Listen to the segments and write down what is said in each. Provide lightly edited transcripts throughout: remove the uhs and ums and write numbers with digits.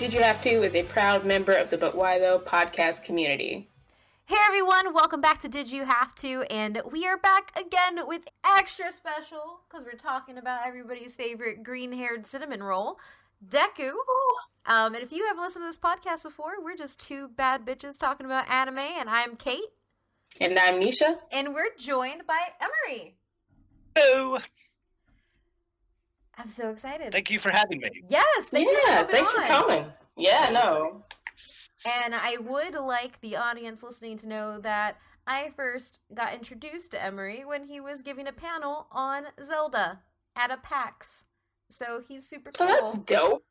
Did You Have To is a proud member of the But Why Though podcast community. Hey everyone, welcome back to Did You Have To, and we are back again with extra special, because we're talking about everybody's favorite green-haired cinnamon roll, Deku. And if you haven't listened to this podcast before, we're just two bad bitches talking about anime, and I'm Kate. And I'm Nisha. And we're joined by Emory. Hello. I'm so excited. Thank you for having me. Yes, thanks for coming. Yeah, no. And I would like the audience listening to know that I first got introduced to Emory when he was giving a panel on Zelda at a PAX. So he's super cool. Oh, that's dope.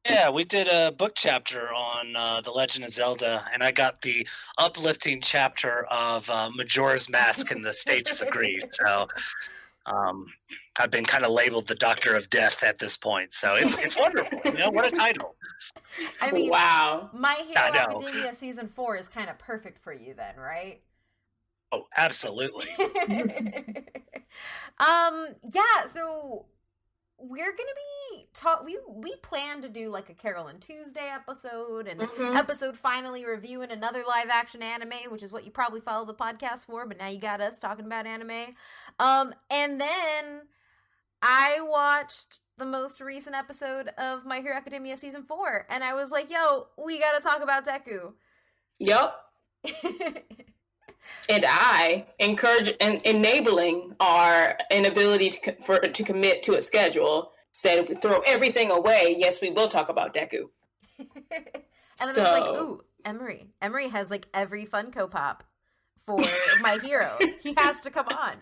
Yeah, we did a book chapter on The Legend of Zelda, and I got the uplifting chapter of Majora's Mask and the Stages of Grief. So I've been kind of labeled the Doctor of Death at this point. So it's wonderful. You know, what a title. I mean, wow. My Hero Academia Season 4 is kind of perfect for you then, right? Oh, absolutely. Yeah, so we're gonna be we plan to do like a Carol and Tuesday episode and episode finally reviewing another live action anime, which is what you probably follow the podcast for, but now you got us talking about anime. And then I watched the most recent episode of My Hero Academia Season 4, and I was like, yo, we gotta talk about Deku. Yep. And I encourage and enabling our inability to commit to a schedule, said we throw everything away. Yes, we will talk about Deku. And then I was like, ooh, Emory. Emory has like every Funko Pop for My Hero. He has to come on.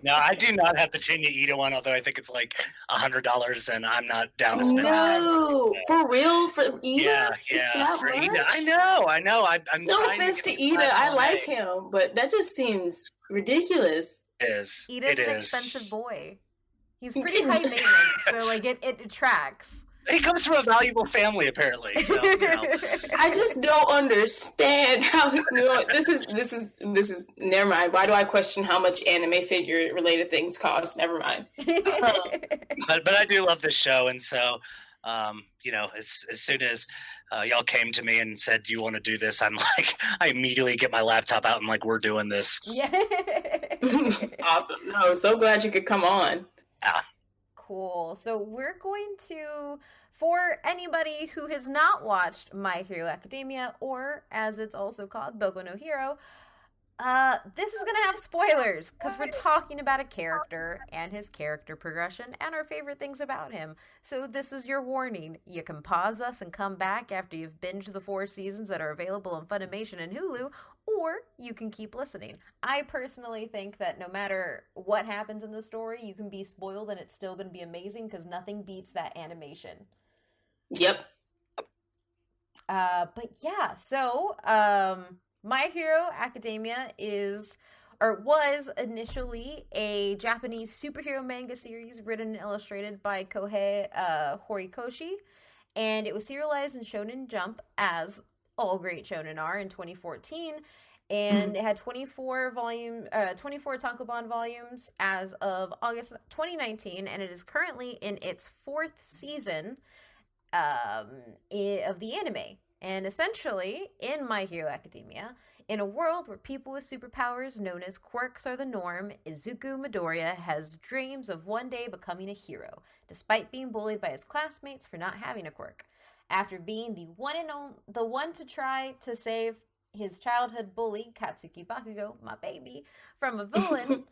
No, I do not have the Tanya Ida one, although I think it's like $100, and I'm not down to spend No, for real? For Ida? Yeah, for Ida. I know. I'm no offense to Ida. I like him, but that just seems ridiculous. It is. Ida's an expensive boy. He's pretty high maintenance, so like it tracks. He comes from a valuable family, apparently. So, you know. I just don't understand how. This is. Never mind. Why do I question how much anime figure related things cost? Never mind. But I do love this show, and so as soon as y'all came to me and said, "Do you want to do this?" I'm like, I immediately get my laptop out and like, we're doing this. Yeah. Awesome. No, so glad you could come on. Yeah. Cool. So we're going to, for anybody who has not watched My Hero Academia, or as it's also called, Boku no Hero, this is going to have spoilers, because we're talking about a character and his character progression and our favorite things about him. So this is your warning. You can pause us and come back after you've binged the 4 seasons that are available on Funimation and Hulu, or you can keep listening. I personally think that no matter what happens in the story, you can be spoiled and it's still going to be amazing, because nothing beats that animation. Yep. But yeah, so My Hero Academia was initially a Japanese superhero manga series written and illustrated by Kohei Horikoshi, and it was serialized in Shonen Jump, as all great shonen are, in 2014, and it had 24 tankobon volumes as of August 2019, and it is currently in its 4th season of the anime. And essentially, in My Hero Academia, in a world where people with superpowers known as quirks are the norm, Izuku Midoriya has dreams of one day becoming a hero, despite being bullied by his classmates for not having a quirk. After being the one to try to save his childhood bully, Katsuki Bakugo, my baby, from a villain,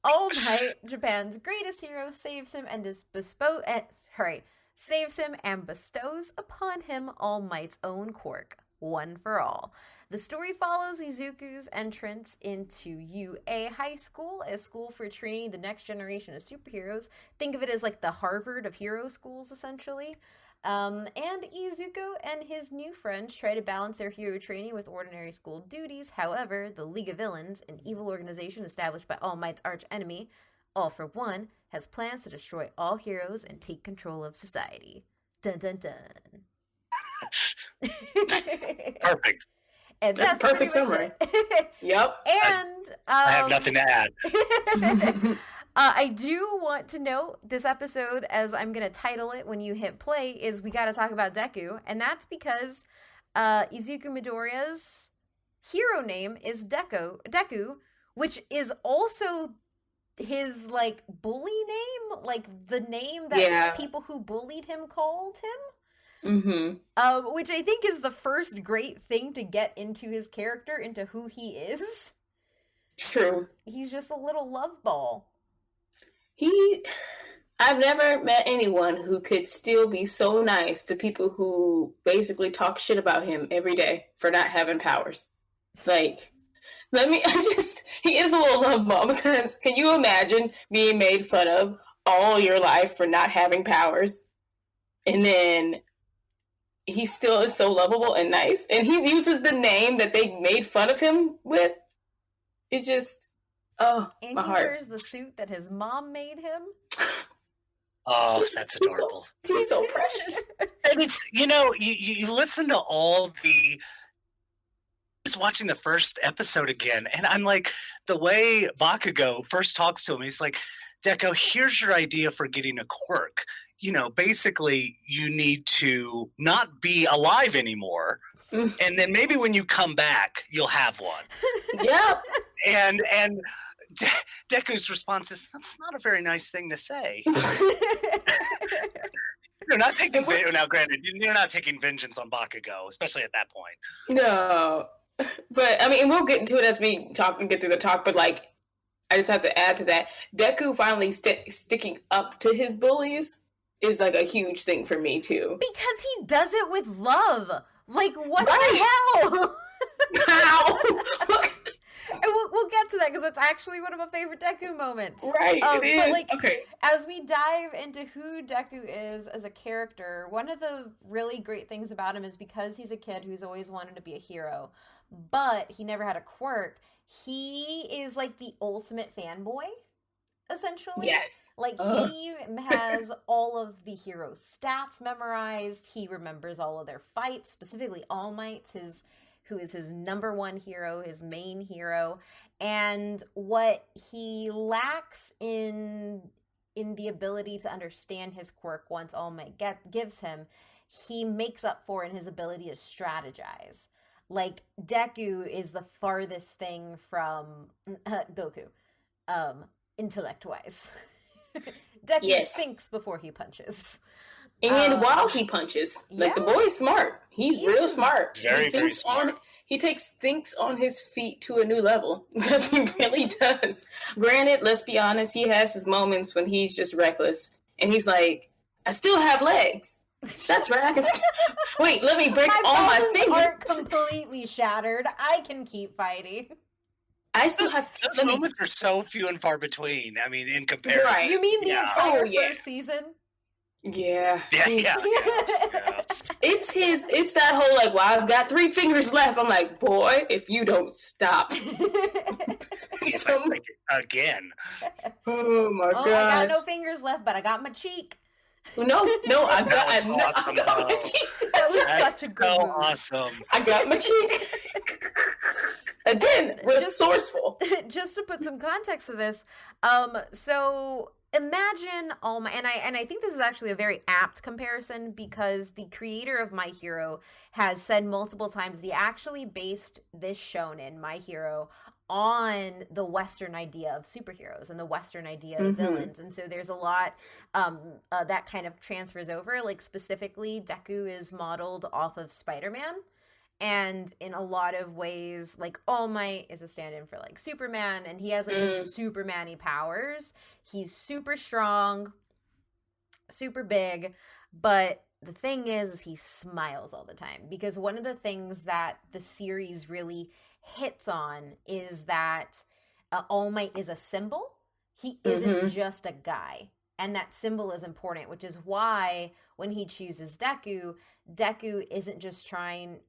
All Might, Japan's greatest hero, saves him and bestows upon him All Might's own quirk, One for All. The story follows Izuku's entrance into UA High School, a school for training the next generation of superheroes. Think of it as like the Harvard of hero schools, essentially. And Izuku and his new friends try to balance their hero training with ordinary school duties. However, the League of Villains, an evil organization established by All Might's arch-enemy, All for One, has plans to destroy all heroes and take control of society. Dun dun dun. Nice. Perfect. And that's a perfect summary. Yep. And I have nothing to add. I do want to note this episode, as I'm going to title it when you hit play, is we got to talk about Deku. And that's because Izuku Midoriya's hero name is Deku, which is also his like bully name, like the name that Yeah. people who bullied him called him. Mm-hmm. Which I think is the first great thing to get into his character, into who he is. True. He's just a little love ball. I've never met anyone who could still be so nice to people who basically talk shit about him every day for not having powers. Like, he is a little love ball, because can you imagine being made fun of all your life for not having powers? And then he still is so lovable and nice. And he uses the name that they made fun of him with. It just, oh, And my he heart. wears the suit that his mom made him. Oh, that's adorable. He's so precious. And it's, you listen to all the, just watching the first episode again, and I'm like, the way Bakugo first talks to him, he's like, Deku, here's your idea for getting a quirk. Basically, you need to not be alive anymore, and then maybe when you come back, you'll have one. Yeah. And Deku's response is, that's not a very nice thing to say. You're not taking now. Granted, you're not taking vengeance on Bakugo, especially at that point. No, but I mean, we'll get into it as we talk and get through the talk. But like, I just have to add to that: Deku finally sticking up to his bullies is like a huge thing for me too. Because he does it with love. Like, what the hell? How? And we'll get to that, because it's actually one of my favorite Deku moments. Right, it is. But like, okay. As we dive into who Deku is as a character, one of the really great things about him is because he's a kid who's always wanted to be a hero, but he never had a quirk. He is like the ultimate fanboy, essentially. Yes. Like, he has all of the hero stats memorized. He remembers all of their fights, specifically All Might's, who is his number one hero, his main hero. And what he lacks in the ability to understand his quirk once All Might gives him, he makes up for in his ability to strategize. Like, Deku is the farthest thing from Goku, intellect-wise. Deku thinks before he punches. And while he punches, like, the boy's smart. He's real smart. Very, very smart. He thinks on his feet to a new level, because he really does. Granted, let's be honest, he has his moments when he's just reckless. And he's like, I still have legs. That's right. I can wait, let me break all my fingers. Aren't completely shattered. I can keep fighting. I still have... Those moments are so few and far between. I mean, in comparison. Right. You mean the entire first season? Yeah. Yeah. It's that whole, like, well, I've got 3 fingers left. I'm like, boy, if you don't stop. Again. Oh my god. I got no fingers left, but I got my cheek. No, I got my cheek. That was such a good move. Awesome. I got my cheek. Again, resourceful. Just to put some context to this, so imagine All Might, and I think this is actually a very apt comparison, because the creator of My Hero has said multiple times that he actually based this shonen, My Hero, on the Western idea of superheroes and the Western idea of villains. And so there's a lot that kind of transfers over. Like, specifically, Deku is modeled off of Spider-Man. And in a lot of ways, like, All Might is a stand-in for, like, Superman, and he has, like, these Superman-y powers. He's super strong, super big, but the thing is he smiles all the time. Because one of the things that the series really hits on is that All Might is a symbol. He isn't just a guy. And that symbol is important, which is why when he chooses Deku isn't just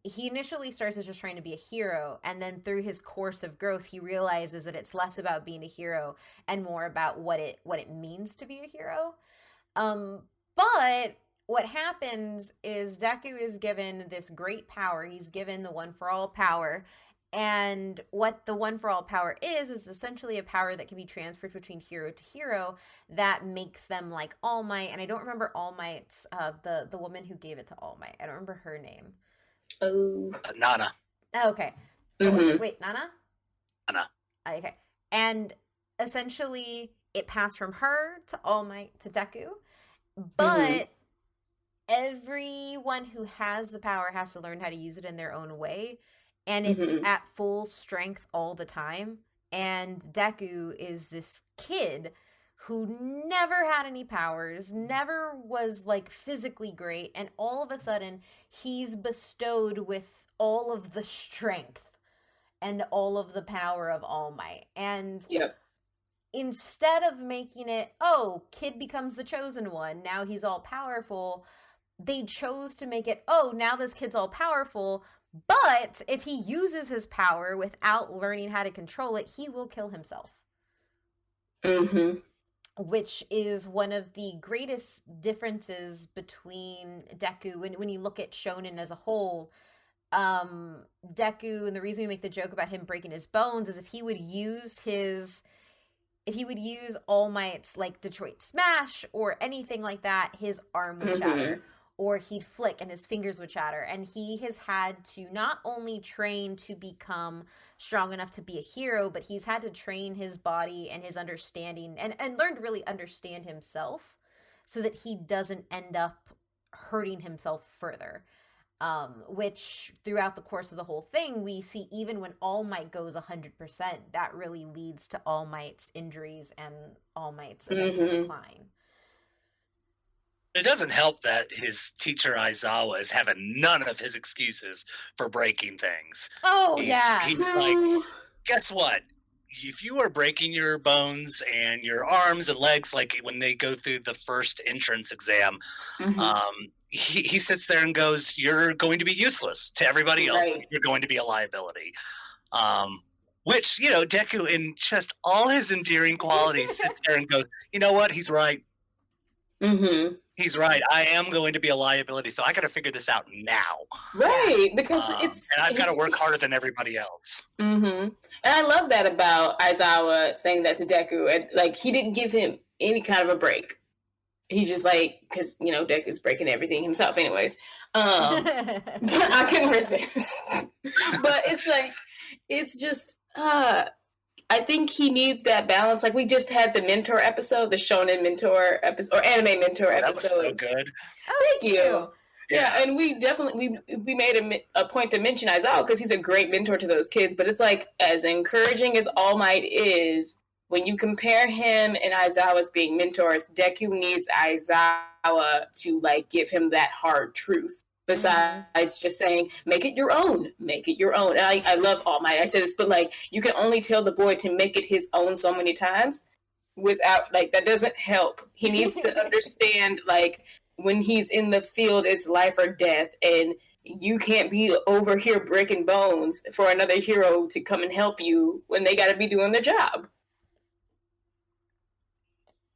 he initially starts as just trying to be a hero, and then through his course of growth, he realizes that it's less about being a hero and more about what it means to be a hero. But what happens is Deku is given this great power. He's given the One for All power, And what the One for All power is essentially a power that can be transferred between hero to hero that makes them like All Might. And I don't remember All Might's the woman who gave it to All Might. I don't remember her name. Oh. Nana. Oh, okay. What was it? Mm-hmm. Wait, Nana? Nana. Okay. And essentially it passed from her to All Might to Deku. Mm-hmm. But everyone who has the power has to learn how to use it in their own way, and it's Mm-hmm. at full strength all the time. And Deku is this kid who never had any powers, never was like physically great, and all of a sudden he's bestowed with all of the strength and all of the power of All Might. And Yep. instead of making it, oh, kid becomes the chosen one, now he's all powerful, they chose to make it, oh, now this kid's all powerful, but if he uses his power without learning how to control it, he will kill himself. Mm-hmm. Which is one of the greatest differences between Deku when you look at Shonen as a whole. Deku, and the reason we make the joke about him breaking his bones is if he would use All Might's like Detroit Smash or anything like that, his arm would Mm-hmm. shatter, or he'd flick and his fingers would shatter. And he has had to not only train to become strong enough to be a hero, but he's had to train his body and his understanding and learn to really understand himself so that he doesn't end up hurting himself further. Which throughout the course of the whole thing, we see even when All Might goes 100%, that really leads to All Might's injuries and All Might's eventual Mm-hmm. decline. It doesn't help that his teacher Aizawa is having none of his excuses for breaking things. Oh, He's yeah. he's like, guess what? If you are breaking your bones and your arms and legs, like when they go through the first entrance exam, Mm-hmm. he sits there and goes, "You're going to be useless to everybody else. Right. You're going to be a liability." Which, Deku, in just all his endearing qualities, sits there and goes, "You know what? He's right. Mm-hmm. He's right. I am going to be a liability, so I got to figure this out now. Yeah. Right. Because And I've got to work harder than everybody else." Mm-hmm. And I love that about Aizawa saying that to Deku. And, like, he didn't give him any kind of a break. He's just like, because, Deku's breaking everything himself anyways. But I couldn't resist. But it's like, it's just, I think he needs that balance. Like, we just had the mentor episode, the shonen mentor episode, or anime mentor That was so episode. good. Oh, Thank you. Yeah, and we definitely we made a point to mention Aizawa because he's a great mentor to those kids. But it's like, as encouraging as All Might is, when you compare him and Aizawa as being mentors, Deku needs Aizawa to like give him that hard truth. Besides just saying, make it your own, make it your own. And I love All Might. I say this, but like, you can only tell the boy to make it his own so many times without, like, that doesn't help. He needs to understand, like, when he's in the field, it's life or death, and you can't be over here breaking bones for another hero to come and help you when they got to be doing their job.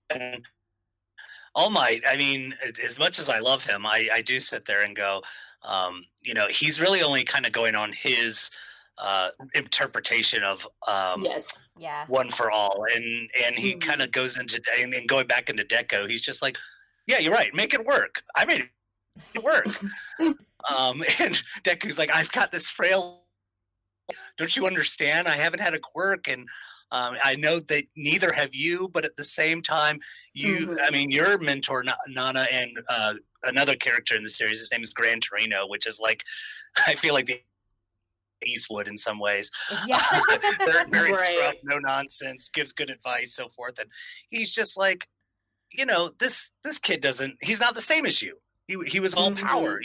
And All Might, I mean, as much as I love him, I do sit there and go, he's really only kind of going on his interpretation of Yes. Yeah. One for All, and he kind of goes into and going back into Deco. He's just like, yeah, you're right, make it work. I made it work. And Deku's like, I've got this frail. Don't you understand? I haven't had a quirk, and I know that neither have you. But at the same time, I mean, your mentor Nana and another character in the series. His name is Gran Torino, which is like, I feel like the Eastwood in some ways. Yeah. Very Right. scruff, no nonsense, gives good advice, so forth. And he's just like, this kid doesn't. He's not the same as you. He was all power.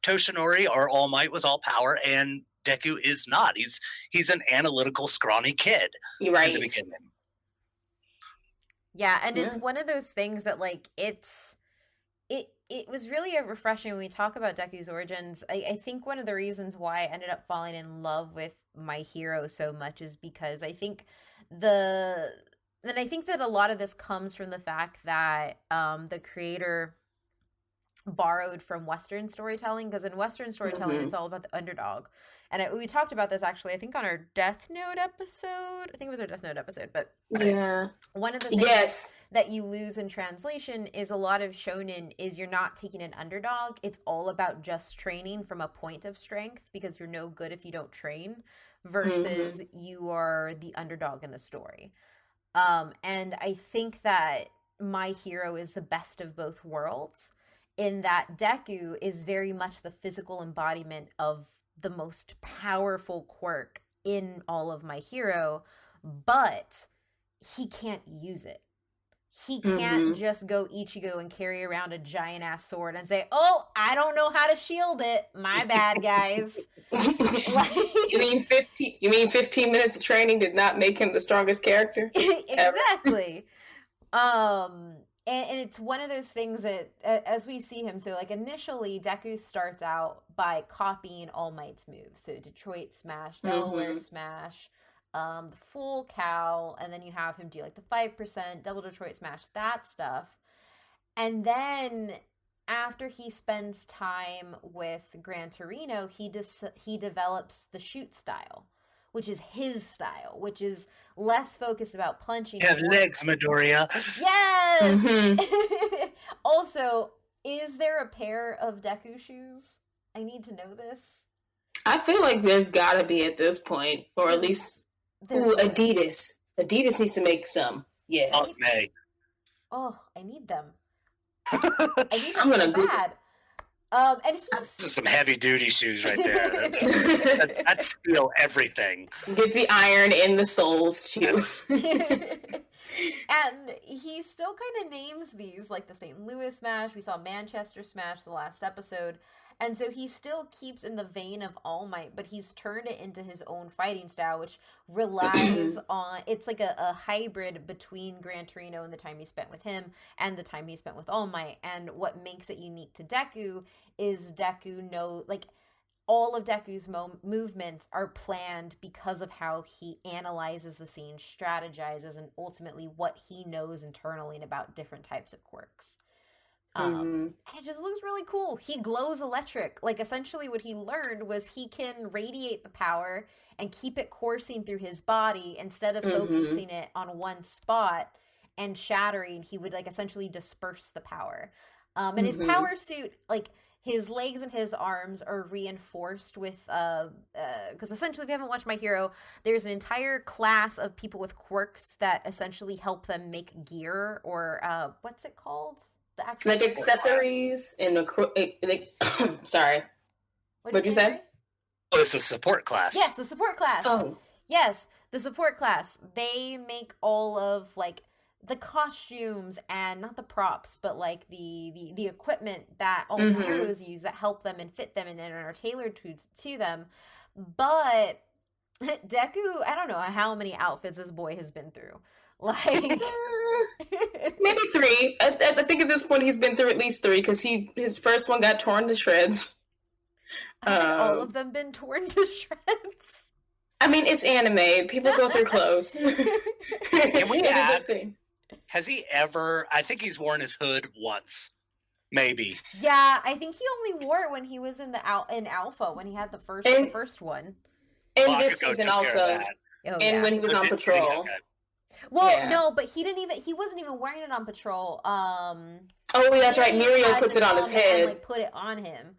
Toshinori or All Might was all power, and Deku is not. He's an analytical, scrawny kid Right. in the beginning. Yeah, and it's one of those things that like it was really a refreshing when we talk about Deku's origins. I think one of the reasons why I ended up falling in love with my hero so much is because I think that a lot of this comes from the fact that the creator borrowed from Western storytelling, because in Western storytelling Mm-hmm. it's all about the underdog. And we talked about this actually, I think on our Death Note episode. I think it was our Death Note episode, but Yeah. one of the things Yes. that you lose in translation is a lot of shonen is you're not taking an underdog. It's all about just training from a point of strength because you're no good if you don't train, Mm-hmm. versus you are the underdog in the story. And I think that My Hero is the best of both worlds in that Deku is very much the physical embodiment of the most powerful quirk in all of My Hero, but he can't use it. He can't Mm-hmm. just go Ichigo and carry around a giant ass sword and say, "Oh, I don't know how to shield it. My bad, guys." Like You mean 15 minutes of training did not make him the strongest character ever? exactly. Um, and it's one of those things that, as we see him, so like initially, Deku starts out by copying All Might's moves. So Detroit Smash, Delaware Mm-hmm. Smash, the full cow, and then you have him do like the 5%, double Detroit Smash, that stuff. And then after he spends time with Gran Torino, he develops the shoot style, which is his style, which is less focused about punching You and have more. legs, Midoriya. Yes. Mm-hmm. Also, is there a pair of Deku shoes? I need to know this I feel like there's gotta be at this point, or at because least, they're ooh, gorgeous. Adidas. Adidas needs to make some. I Aunt Yes. need. May. Oh, I need them. I need them I'm so gonna Google. bad. And Those are some heavy duty shoes right there. That steal everything. Get the iron in the soles too. Yes. and he still kind of names these like the St. Louis Smash. We saw Manchester Smash the last episode. And so he still keeps in the vein of All Might, but he's turned it into his own fighting style, which relies on it's like a hybrid between Gran Torino and the time he spent with him and the time he spent with All Might. And what makes it unique to Deku is Deku know like all of Deku's movements are planned because of how he analyzes the scene, strategizes, and ultimately what he knows internally and about different types of quirks. Mm-hmm. And it just looks really cool. He glows electric. Like essentially what he learned was he can radiate the power and keep it coursing through his body instead of Mm-hmm. focusing it on one spot and shattering. He would like essentially disperse the power. And his Mm-hmm. power suit, like his legs and his arms are reinforced with because essentially if you haven't watched My Hero, there's an entire class of people with quirks that essentially help them make gear or what's it called, the actual Like name? Support class. accessories and like, sorry, What'd you what'd you say, say? Mary? Oh, it's the support class. Yes, the support class. Oh. Yes, the support class. They make all of like the costumes and not the props, but like the equipment that all the Mm-hmm. heroes use that help them and fit them and are tailored to them. But Deku, I don't know how many outfits this boy has been through. Like Maybe three. I think at this point he's been through at least three because his first one got torn to shreds. haven't all of Um, them been torn to shreds? I mean, it's anime. People go through clothes. Can we It is a ask, thing. has he ever, I think he's worn his hood once. Maybe. Yeah, I think he only wore it when he was in in Alpha when he had the And first one. Well, and I this could go season take care of also, that. Oh and yeah. when he was Oh, on did he? patrol. Okay. Well, Yeah. no, but he wasn't even wearing it on patrol. Oh, that's right. Miriam Muriel had puts to it on his come and head. like put it on him.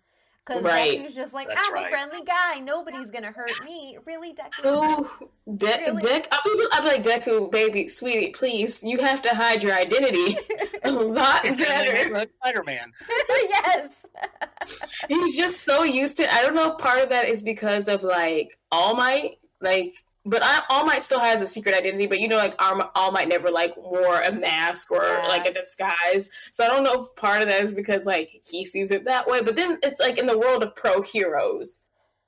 Cause Right. Deku's just like, That's I'm a right. friendly guy. Nobody's gonna hurt me. Really, Deku? Ooh, Really? I'll be like, Deku, baby, sweetie, please, you have to hide your identity a lot Your family name better. like Spider-Man. Yes. He's just so used to it. I don't know if part of that is because of like All Might, like, but All Might still has a secret identity. But you know, like All Might never like wore a mask or like Yeah. a disguise. So I don't know if part of that is because like he sees it that way. But then it's like in the world of pro heroes,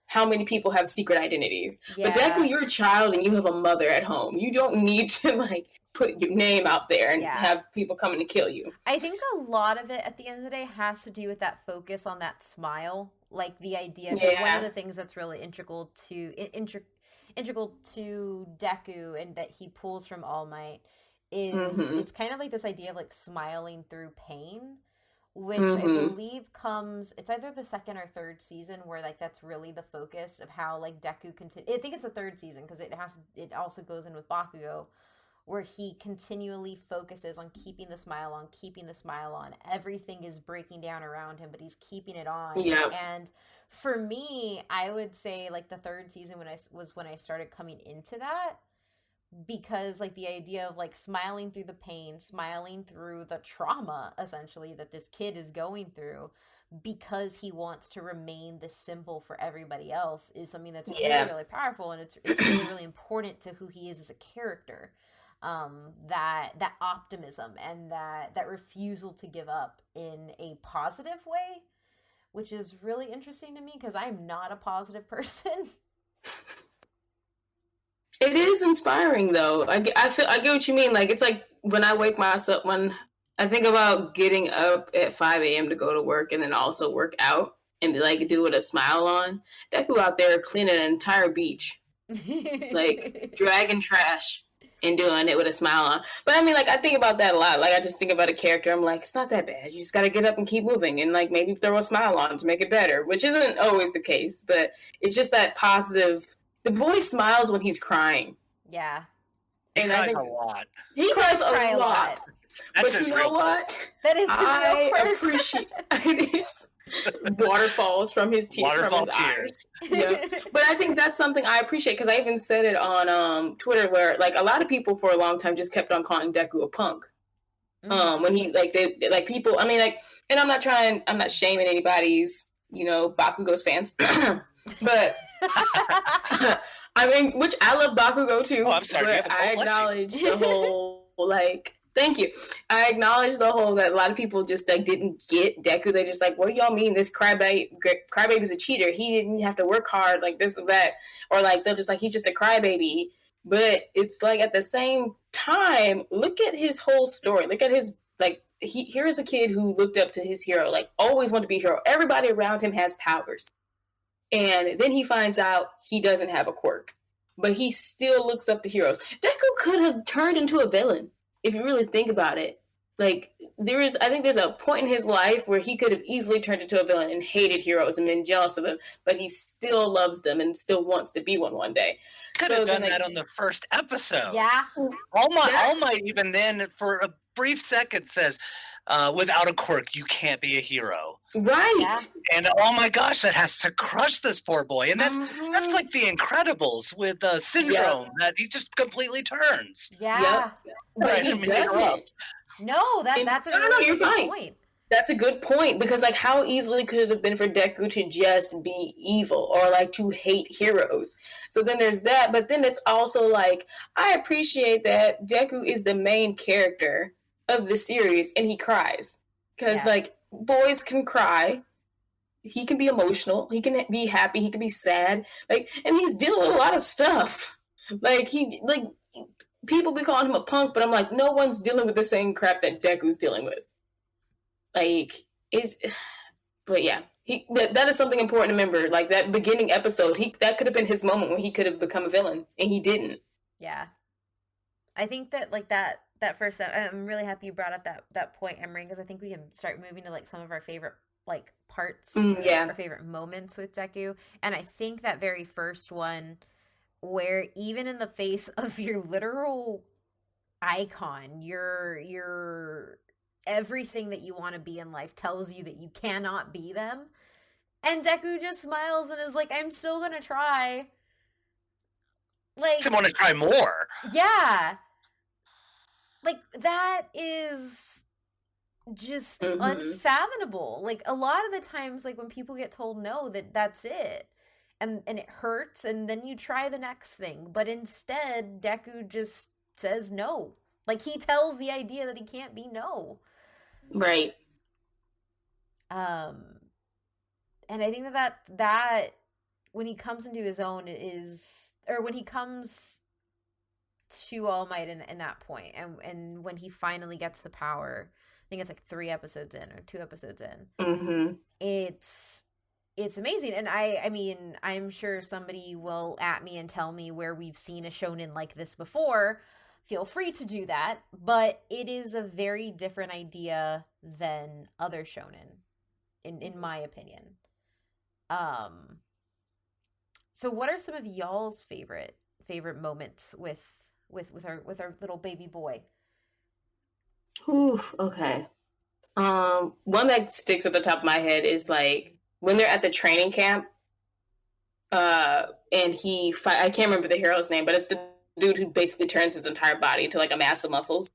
how many people have secret identities? But Yeah. Deku, you're a child and you have a mother at home. You don't need to like put your name out there and Yeah. have people coming to kill you. I think a lot of it at the end of the day has to do with that focus on that smile, like the idea. Because one of Yeah. the things that's really integral to Deku and that he pulls from All Might is Mm-hmm. it's kind of like this idea of like smiling through pain, which I Mm-hmm. believe comes, it's either the second or third season where like that's really the focus of how like Deku continue. I think it's the third season because it also goes in with Bakugo, where he continually focuses on keeping the smile on, keeping the smile on. Everything is breaking down around him, but he's keeping it on. Yeah. And for me, I would say like the third season when I started coming into that, because like the idea of like smiling through the pain, smiling through the trauma essentially that this kid is going through because he wants to remain the symbol for everybody else is something that's really Yeah. really powerful, and it's really really important to who he is as a character. That optimism and that refusal to give up in a positive way, which is really interesting to me because I'm not a positive person. It is inspiring though. I get what you mean. Like it's like when I wake myself when I think about getting up at 5 a.m. to go to work and then also work out and like do it with a smile on. Deku out there cleaning an entire beach, like dragging trash and doing it with a smile on. But I mean, like I think about that a lot. Like I just think about a character. I'm like, it's not that bad. You just got to get up and keep moving, and like maybe throw a smile on to make it better, which isn't always the case. But it's just that positive. The boy smiles when he's crying, Yeah. He and I cries a think lot. he cries Cry a a lot. lot. That's But his you know real quirk. what? That is his real I quirk. appreciate it is waterfalls from his from Waterfall his eyes. tears. Yeah, but I think that's something I appreciate because I even said it on Twitter where like a lot of people for a long time just kept on calling Deku a punk. Mhm. When he like they like people. I mean like, and I'm not shaming anybody's Bakugo's fans, but I mean, which I love Bakugo too, Oh, I'm sorry. You have but a I cold? Bless you. acknowledge the whole like. Thank you. I acknowledge the whole that a lot of people just like didn't get Deku. They just like, what do y'all mean? This crybaby's a cheater. He didn't have to work hard, like this or that, or like they're just like he's just a crybaby. But it's like at the same time, look at his whole story. Look at his like here is a kid who looked up to his hero, like always wanted to be a hero. Everybody around him has powers. And then he finds out he doesn't have a quirk. But he still looks up to heroes. Deku could have turned into a villain, if you really think about it. Like, I think there's a point in his life where he could have easily turned into a villain and hated heroes and been jealous of them, but he still loves them and still wants to be one day. Could have done that on the first episode. Yeah. All Might even then, for a brief second, says, without a quirk, you can't be a hero. Right. Yeah. And oh my gosh, that has to crush this poor boy. And that's like the Incredibles with Syndrome that he just completely turns. Yeah. Yep. But he doesn't. No, that's a really you're good fine. point. That's a good point because like how easily could it have been for Deku to just be evil or like to hate heroes? So then there's that, but then it's also like I appreciate that Deku is the main character of the series and he cries because like boys can cry. He can be emotional. He can be happy. He can be sad. Like, and he's dealing with a lot of stuff. Like people be calling him a punk, but I'm like, no one's dealing with the same crap that Deku's dealing with. Like, but yeah, that is something important to remember. Like that beginning episode, that could have been his moment when he could have become a villain, and he didn't. Yeah, I think that like that first. I'm really happy you brought up that point, Emery, because I think we can start moving to like some of our favorite like parts, our favorite moments with Deku, and I think that very first one, where even in the face of your literal icon, your everything that you want to be in life tells you that you cannot be them. And Deku just smiles and is like, I'm still gonna try. Like, I want to try more. Yeah. Like, that is just unfathomable. Like, a lot of the times, like, when people get told no, that's it. And it hurts, and then you try the next thing. But instead, Deku just says no. Like, he tells the idea that he can't be no. Right. And I think that when he comes into his own or when he comes to All Might in that point, and when he finally gets the power, I think it's like 3 episodes in or 2 episodes in. It's amazing, and I mean, I'm sure somebody will at me and tell me where we've seen a shonen like this before. Feel free to do that, but it is a very different idea than other shonen, in my opinion. Um, so what are some of y'all's favorite moments with our little baby boy? Ooh, okay. One that sticks at the top of my head is like when they're at the training camp, and I can't remember the hero's name, but it's the dude who basically turns his entire body into like a mass of muscles.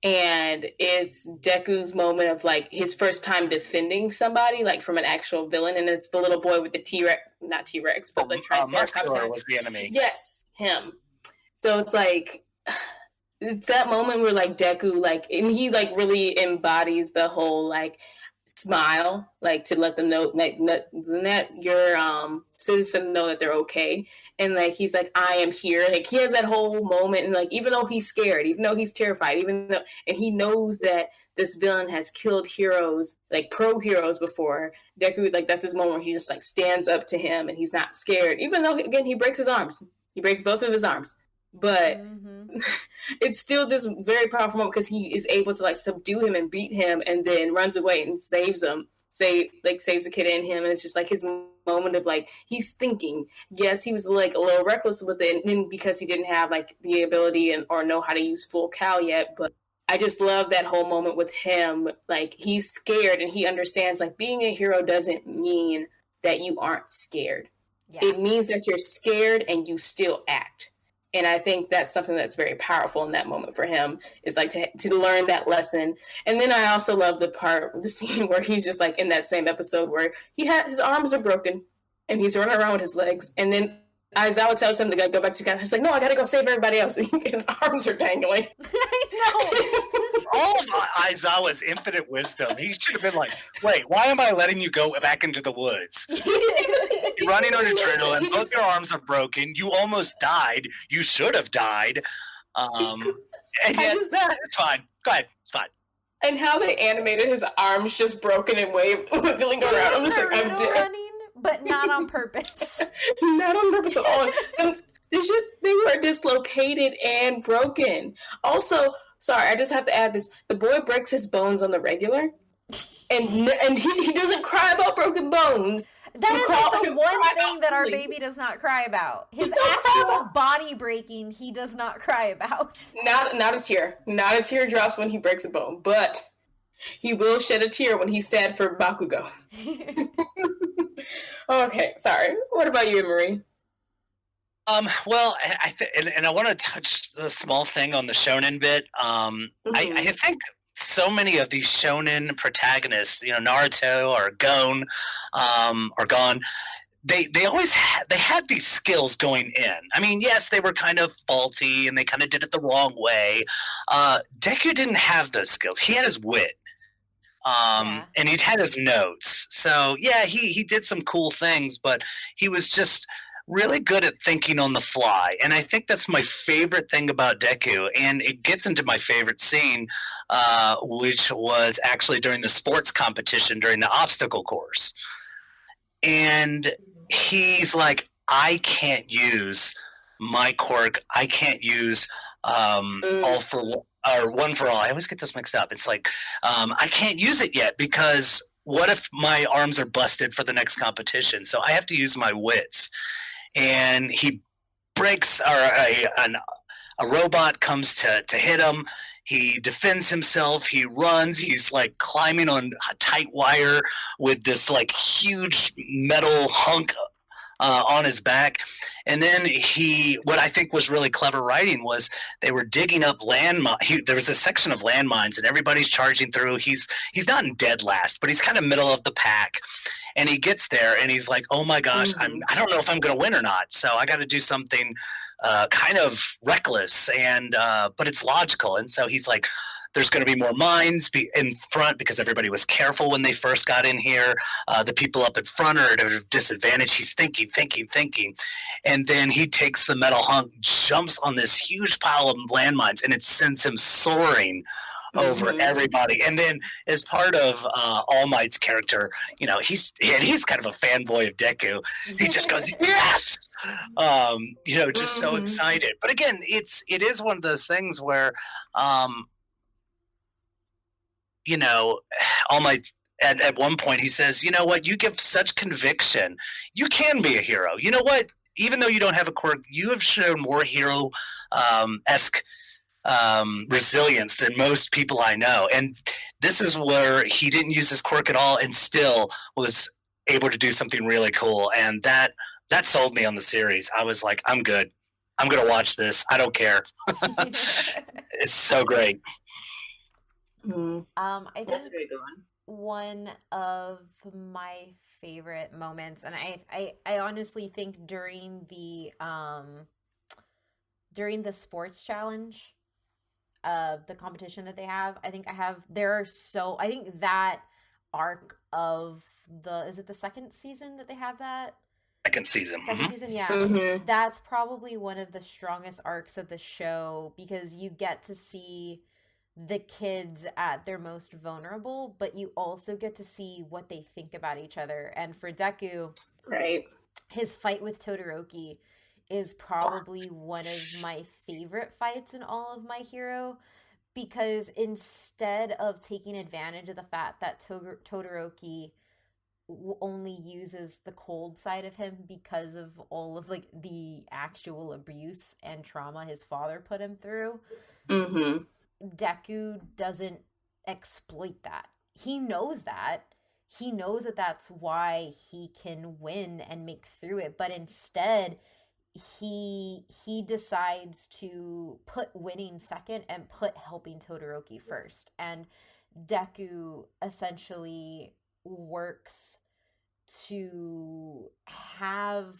And it's Deku's moment of like his first time defending somebody, like from an actual villain, and it's the little boy with the T-Rex, not T-Rex, but the Triceratops Muscular head. was the enemy. Yes, him. So it's like it's that moment where like Deku, like, and he like really embodies the whole like smile, like to let them know, like let your citizen know that they're okay. And like he's like, I am here. Like he has that whole moment, and like even though he's scared, even though he's terrified, even though, and he knows that this villain has killed heroes, like pro heroes before, Deku, like that's his moment where he just like stands up to him and he's not scared, even though again he breaks his arms. He breaks both of his arms. But Mm-hmm. it's still this very powerful moment because he is able to like subdue him and beat him, and then runs away and saves him, saves the kid in him, and it's just like his moment of like he's thinking. Yes, he was like a little reckless with it, and because he didn't have like the ability and or know how to use full Cal yet, but I just love that whole moment with him. Like he's scared and he understands like being a hero doesn't mean that you aren't scared. Yeah. It means that you're scared and you still act. And I think that's something that's very powerful in that moment for him, is like to learn that lesson. And then I also love the scene where he's just like in that same episode where his arms are broken and he's running around with his legs. And then Aizawa tells him to go back to God. He's like, no, I got to go save everybody else. His arms are dangling. I know. All of Aizawa's infinite wisdom. He should have been like, wait, why am I letting you go back into the woods? You're running on adrenaline. Both your arms are broken. You almost died. You should have died. And yet, it's fine. Go ahead. It's fine. And how they animated his arms just broken and wiggling around. I'm just like, I'm dead. Running, but not on purpose. Not on purpose at all. They were dislocated and broken. Also, sorry, I just have to add this. The boy breaks his bones on the regular, and he doesn't cry about broken bones. That is like the one thing that our baby does not cry about. His actual body breaking, he does not cry about. Not a tear. Not a tear drops when he breaks a bone, but he will shed a tear when he's sad for Bakugo. Okay, sorry. What about you, Marie? Well, and I want to touch the small thing on the shonen bit. I think so many of these shonen protagonists, Naruto or Gon, they always had these skills going in. I mean, yes, they were kind of faulty and they kind of did it the wrong way. Deku didn't have those skills. He had his wit. And he'd had his notes. So yeah, he did some cool things, but he was just really good at thinking on the fly. And I think that's my favorite thing about Deku. And it gets into my favorite scene, which was actually during the sports competition, during the obstacle course. And he's like, I can't use my quirk. I can't use all for one. Or one for all. I always get this mixed up. It's like, I can't use it yet because what if my arms are busted for the next competition? So I have to use my wits. And he breaks, or a robot comes to hit him. He defends himself. He runs. He's like climbing on a tight wire with this like huge metal hunk on his back. And then what I think was really clever writing was they were digging up landmines. There was a section of landmines and everybody's charging through. He's not in dead last, but he's kind of middle of the pack. And he gets there and he's like, oh my gosh, I don't know if I'm going to win or not. So I got to do something kind of reckless, but it's logical. And so he's like, there's going to be more mines in front because everybody was careful when they first got in here. The people up in front are at a disadvantage. He's thinking. And then he takes the metal hunk, jumps on this huge pile of landmines, and it sends him soaring over everybody. And then as part of All Might's character, he's kind of a fanboy of Deku. He just goes, yes! Just so excited. But again, it is one of those things where you know, all my at one point he says, you know what, you give such conviction. You can be a hero. You know what? Even though you don't have a quirk, you have shown more hero esque resilience than most people I know. And this is where he didn't use his quirk at all and still was able to do something really cool. And that sold me on the series. I was like, I'm good. I'm going to watch this. I don't care. It's so great. I That's a think very good one. one of my favorite moments, and I honestly think during the sports challenge, the competition that they have, I think that arc of the, is it the second season that they have that? Second season. Second season, yeah. Mm-hmm. That's probably one of the strongest arcs of the show because you get to see the kids at their most vulnerable, but you also get to see what they think about each other. And for Deku, Right. his fight with Todoroki is probably one of my favorite fights in all of My Hero because instead of taking advantage of the fact that Todoroki only uses the cold side of him because of all of like the actual abuse and trauma his father put him through, Mm-hmm. Deku doesn't exploit that. He knows that. He knows that that's why he can win and make through it, but instead he decides to put winning second and put helping Todoroki first. And Deku essentially works to have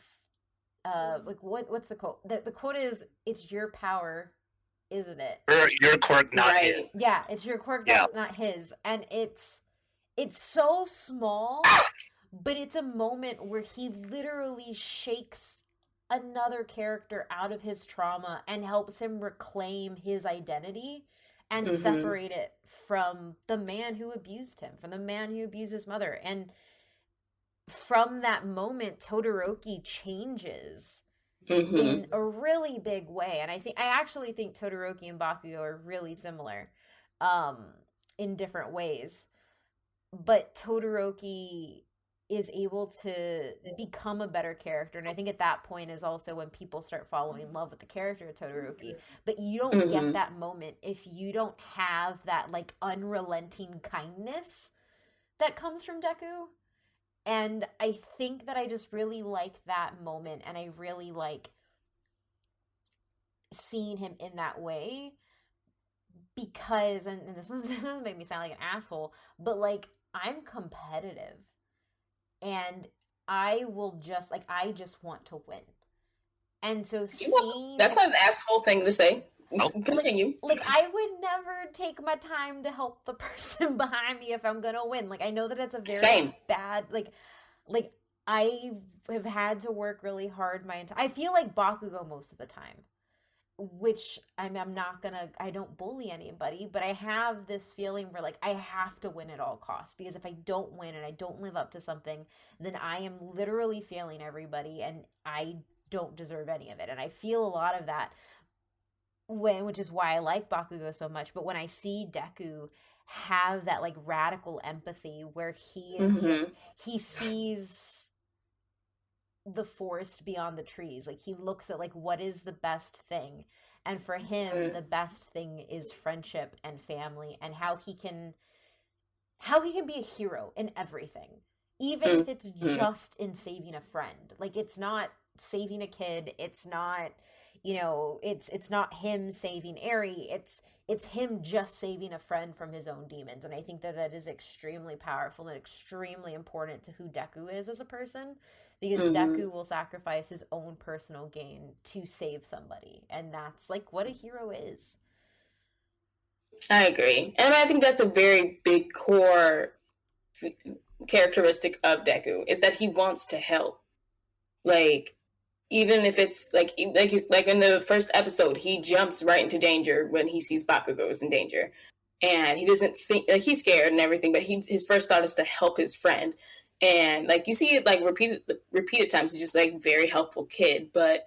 like what's the quote? The quote is, it's your power, isn't it? Your quirk, not his. Right. Yeah, it's your quirk, Yeah. that's not his. And it's so small, but it's a moment where he literally shakes another character out of his trauma and helps him reclaim his identity and Mm-hmm. separate it from the man who abused him, from the man who abused his mother. And from that moment, Todoroki changes Mm-hmm. in a really big way. And I actually think Todoroki and Bakugo are really similar um in different ways. But Todoroki is able to become a better character, and I think at that point is also when people start falling in love with the character of Todoroki. But you don't get Mm-hmm. that moment if you don't have that like unrelenting kindness that comes from Deku. And I think that I just really like that moment, and I really like seeing him in that way because, and this is make me sound like an asshole, but like I'm competitive and I will just like, I just want to win. And so That's seeing not an asshole thing to say. Oh, Continue. like I would never take my time to help the person behind me if I'm gonna win. Like I know that it's a very Same. bad like I have had to work really hard my entire, I feel like Bakugo most of the time, which I'm not gonna, I don't bully anybody, but I have this feeling where like I have to win at all costs because if I don't win and I don't live up to something, then I am literally failing everybody and I don't deserve any of it. And I feel a lot of that when, which is why I like Bakugo so much. But when I see Deku have that like radical empathy where he is just, Mm-hmm. he sees the forest beyond the trees. Like he looks at like what is the best thing. And for him, the best thing is friendship and family and how he can be a hero in everything. Even if it's Mm-hmm. just in saving a friend. Like it's not saving a kid, it's not, you know, it's not him saving Eri, it's him just saving a friend from his own demons. And I think that that is extremely powerful and extremely important to who Deku is as a person because Mm-hmm. Deku will sacrifice his own personal gain to save somebody. And that's like what a hero is. I agree. And I think that's a very big core characteristic of Deku is that he wants to help. Like, even if it's like in the first episode, he jumps right into danger when he sees Bakugo is in danger, and he doesn't think like he's scared and everything, but his first thought is to help his friend, and like you see it like repeated times. He's just like very helpful kid, but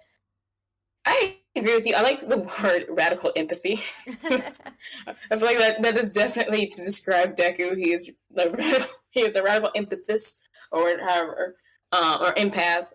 I agree with you. I like the word radical empathy. I feel like that is definitely to describe Deku. He is a radical empathist or however, or empath.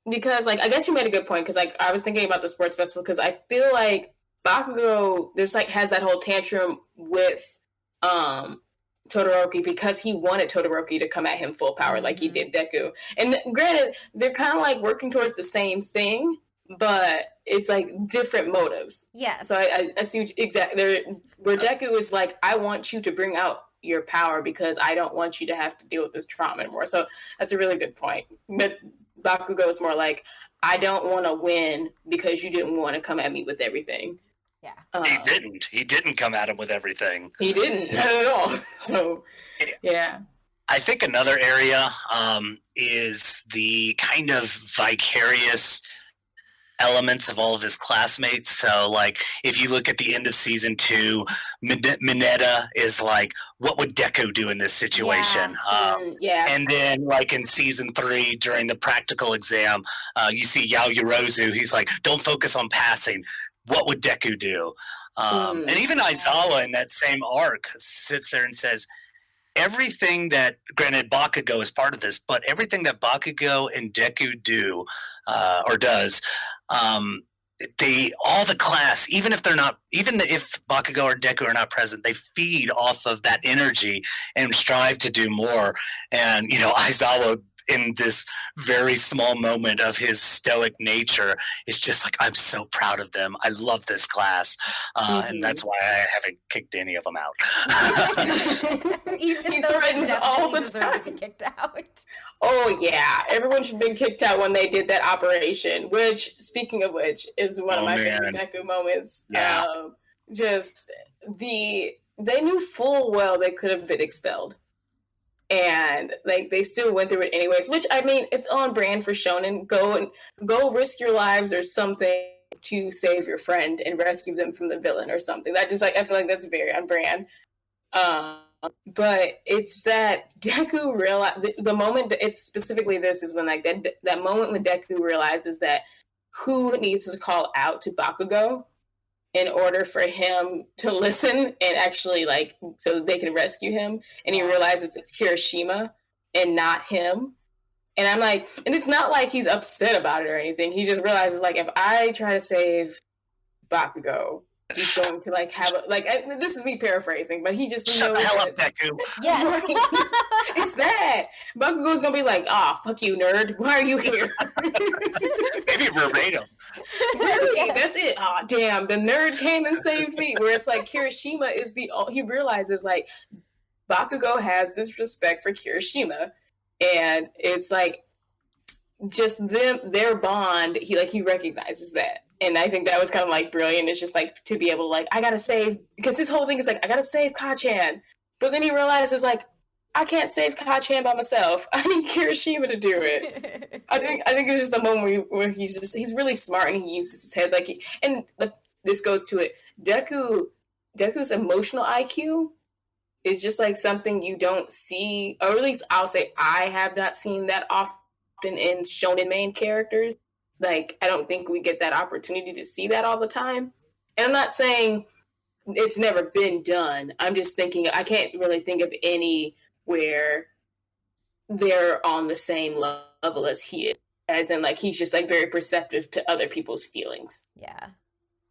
Because like I guess you made a good point because like I was thinking about the sports festival because I feel like Bakugo there's like has that whole tantrum with um Todoroki because he wanted Todoroki to come at him full power like he did Deku. And granted, they're kind of like working towards the same thing, but it's like different motives. Yes. So I see exactly where Deku is like, I want you to bring out your power because I don't want you to have to deal with this trauma anymore. So that's a really good point. But Bakugo is more like, I don't want to win because you didn't want to come at me with everything. Yeah. He didn't. He didn't come at him with everything. He didn't, not at all. So, yeah. I think another area is the kind of vicarious elements of all of his classmates. So, like, if you look at the end of season 2, Mineta is like, what would Deku do in this situation? Yeah. And then, like, in season 3, during the practical exam, you see Yaoyorozu. He's like, don't focus on passing. What would Deku do? And even Aizawa in that same arc sits there and says, everything that, granted, Bakugo is part of this, but everything that Bakugo and Deku do or does, all the class, even if Bakugo or Deku are not present, they feed off of that energy and strive to do more. And Aizawa, in this very small moment of his stoic nature, is just like, I'm so proud of them. I love this class. And that's why I haven't kicked any of them out. Even he though threatens all the time to be kicked out. Oh yeah, everyone should have been kicked out when they did that operation. Which, speaking of which, is one of my favorite Deku moments. Yeah. They knew full well they could have been expelled, and like they still went through it anyways. Which I mean, it's on brand for Shonen. Go risk your lives or something to save your friend and rescue them from the villain or something. That just like I feel like that's very on brand. But it's that Deku realized the moment that it's specifically this is when like that moment when Deku realizes that who needs to call out to Bakugo in order for him to listen and actually like so they can rescue him, and he realizes it's Kirishima and not him. And I'm like, and it's not like he's upset about it or anything. He just realizes like if I try to save Bakugo, he's going to like have this is me paraphrasing, but he just shut knows the hell up, Deku. Yes. It's that Bakugo's gonna be like, fuck you, nerd. Why are you here? Maybe verbatim. Really? That's it. Damn, the nerd came and saved me. Where it's like Kirishima is he realizes like Bakugo has this respect for Kirishima, and it's like just their bond. He recognizes that. And I think that was kind of like brilliant. It's just like to be able to like, I gotta save, because his whole thing is like, I gotta save Kachan. But then he realizes like, I can't save Kachan by myself. I need Kirishima to do it. I think it's just a moment where he's really smart and he uses his head this goes to it. Deku's emotional IQ is just like something you don't see, or at least I'll say I have not seen that often in shonen main characters. Like, I don't think we get that opportunity to see that all the time. And I'm not saying it's never been done. I'm just thinking, I can't really think of any where they're on the same level as he is. As in, like, he's just, like, very perceptive to other people's feelings. Yeah.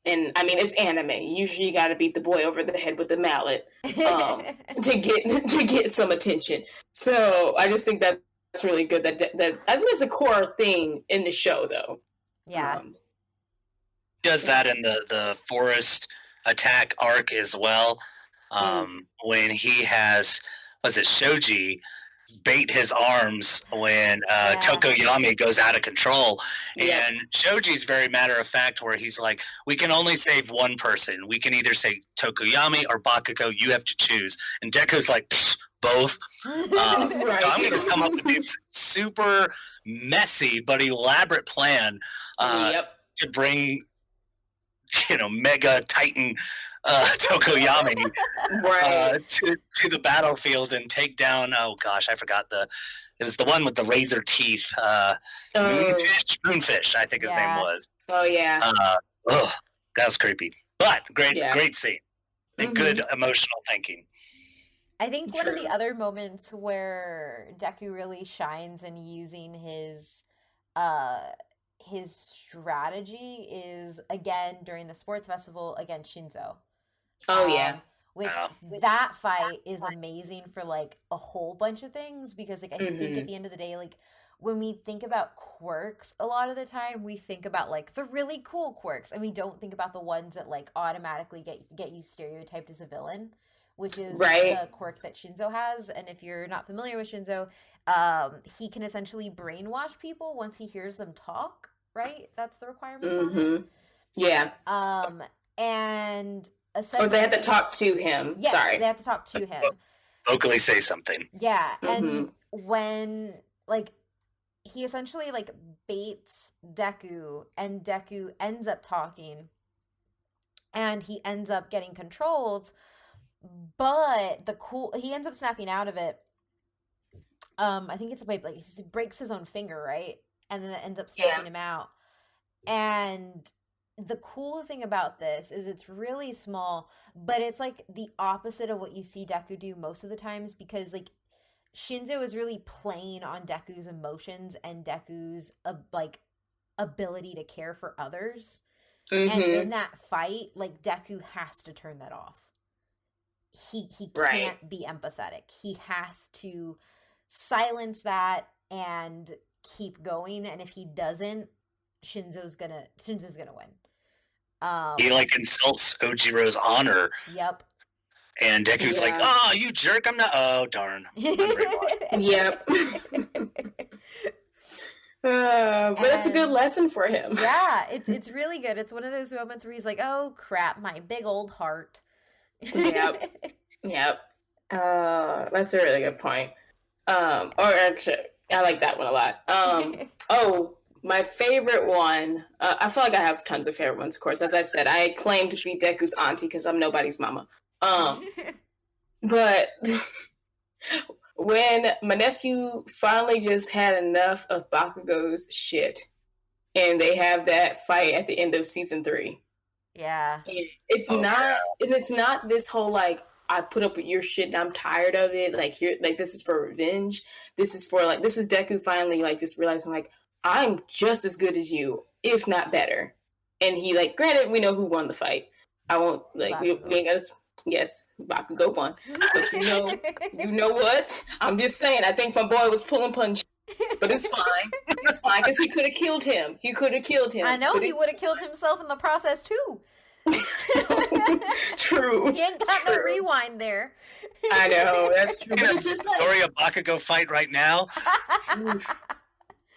And, I mean, it's anime. Usually you gotta beat the boy over the head with a mallet to get some attention. So I just think that it's really good that I think it's a core thing in the show, though. Yeah. Does that in the forest attack arc as well. When he has, was it Shoji, bait his arms when Tokoyami goes out of control. Yeah. And Shoji's very matter of fact where he's like, we can only save one person. We can either save Tokoyami or Bakugo. You have to choose. And Deku's like, both. Right. So I'm going to come up with this super messy but elaborate plan to bring, Mega Titan Tokoyami Right. to the battlefield and take down. Oh gosh, I forgot the. It was the one with the razor teeth. Oh. Moonfish, I think his name Yeah. was. Oh yeah. Oh, that was creepy, but Yeah. great scene and good emotional thinking. I think one of the True. other moments where Deku really shines in using uh his strategy is again during the sports festival against Shinzo. Oh yeah. Um, which Uh, that fight is amazing for like a whole bunch of things because like I think at Mm-hmm. the end of the day, like when we think about quirks, a lot of the time we think about like the really cool quirks and we don't think about the ones that like automatically get you stereotyped as a villain, which is Right. the quirk that Shinzo has. And if you're not familiar with Shinzo, he can essentially brainwash people once he hears them talk, right? That's the requirements on it. Mm-hmm. Yeah. Um, and Or they have to essentially, talk to him. yes, Sorry. they have to talk to him. vocally say something. Yeah, Mm-hmm. and when like he essentially like baits Deku and Deku ends up talking and he ends up getting controlled, but the cool he ends up snapping out of it. I think it's like he breaks his own finger, right? And then it ends up Yeah. snapping him out. And the cool thing about this is it's really small, but it's like the opposite of what you see Deku do most of the times because like Shinzo is really playing on Deku's emotions and Deku's like ability to care for others. And in Mm-hmm. that fight, like Deku has to turn that off. He Right. can't be empathetic. He has to silence that and keep going. And if he doesn't, Shinzo's gonna win. He Um, like insults Ojiro's honor, yep. and Deku's like, Yeah. "Oh, you jerk! I'm not. Oh, darn! I'm brainwashed." Yep. But it's a good And lesson for him. yeah, it's really good. It's one of those moments where he's like, "Oh crap, my big old heart." Yep. Yep. That's a really good point. Or actually, I like that one a lot. Oh, my favorite one. I feel like I have tons of favorite ones. Of course, as I said, I claim to be Deku's auntie because I'm nobody's mama. But when my nephew finally just had enough of Bakugo's shit, and they have that fight at the end of season 3. Yeah. Oh yeah. And it's not this whole like I put up with your shit and I'm tired of it. Like you're like this is for revenge. This is for like this is Deku finally like just realizing like I'm just as good as you, if not better. And he like granted we know who won the fight. I won't like we Bakugo. ain't got yes, Bakugo won. But you know what? I'm just saying I think my boy was pulling punch. But it's fine. It's fine because he could have killed him. He could have killed him. I know But he would have killed himself in the process too. True. He ain't got no rewind there. I know that's true. But it's just like Midoriya Bakugo fight right now.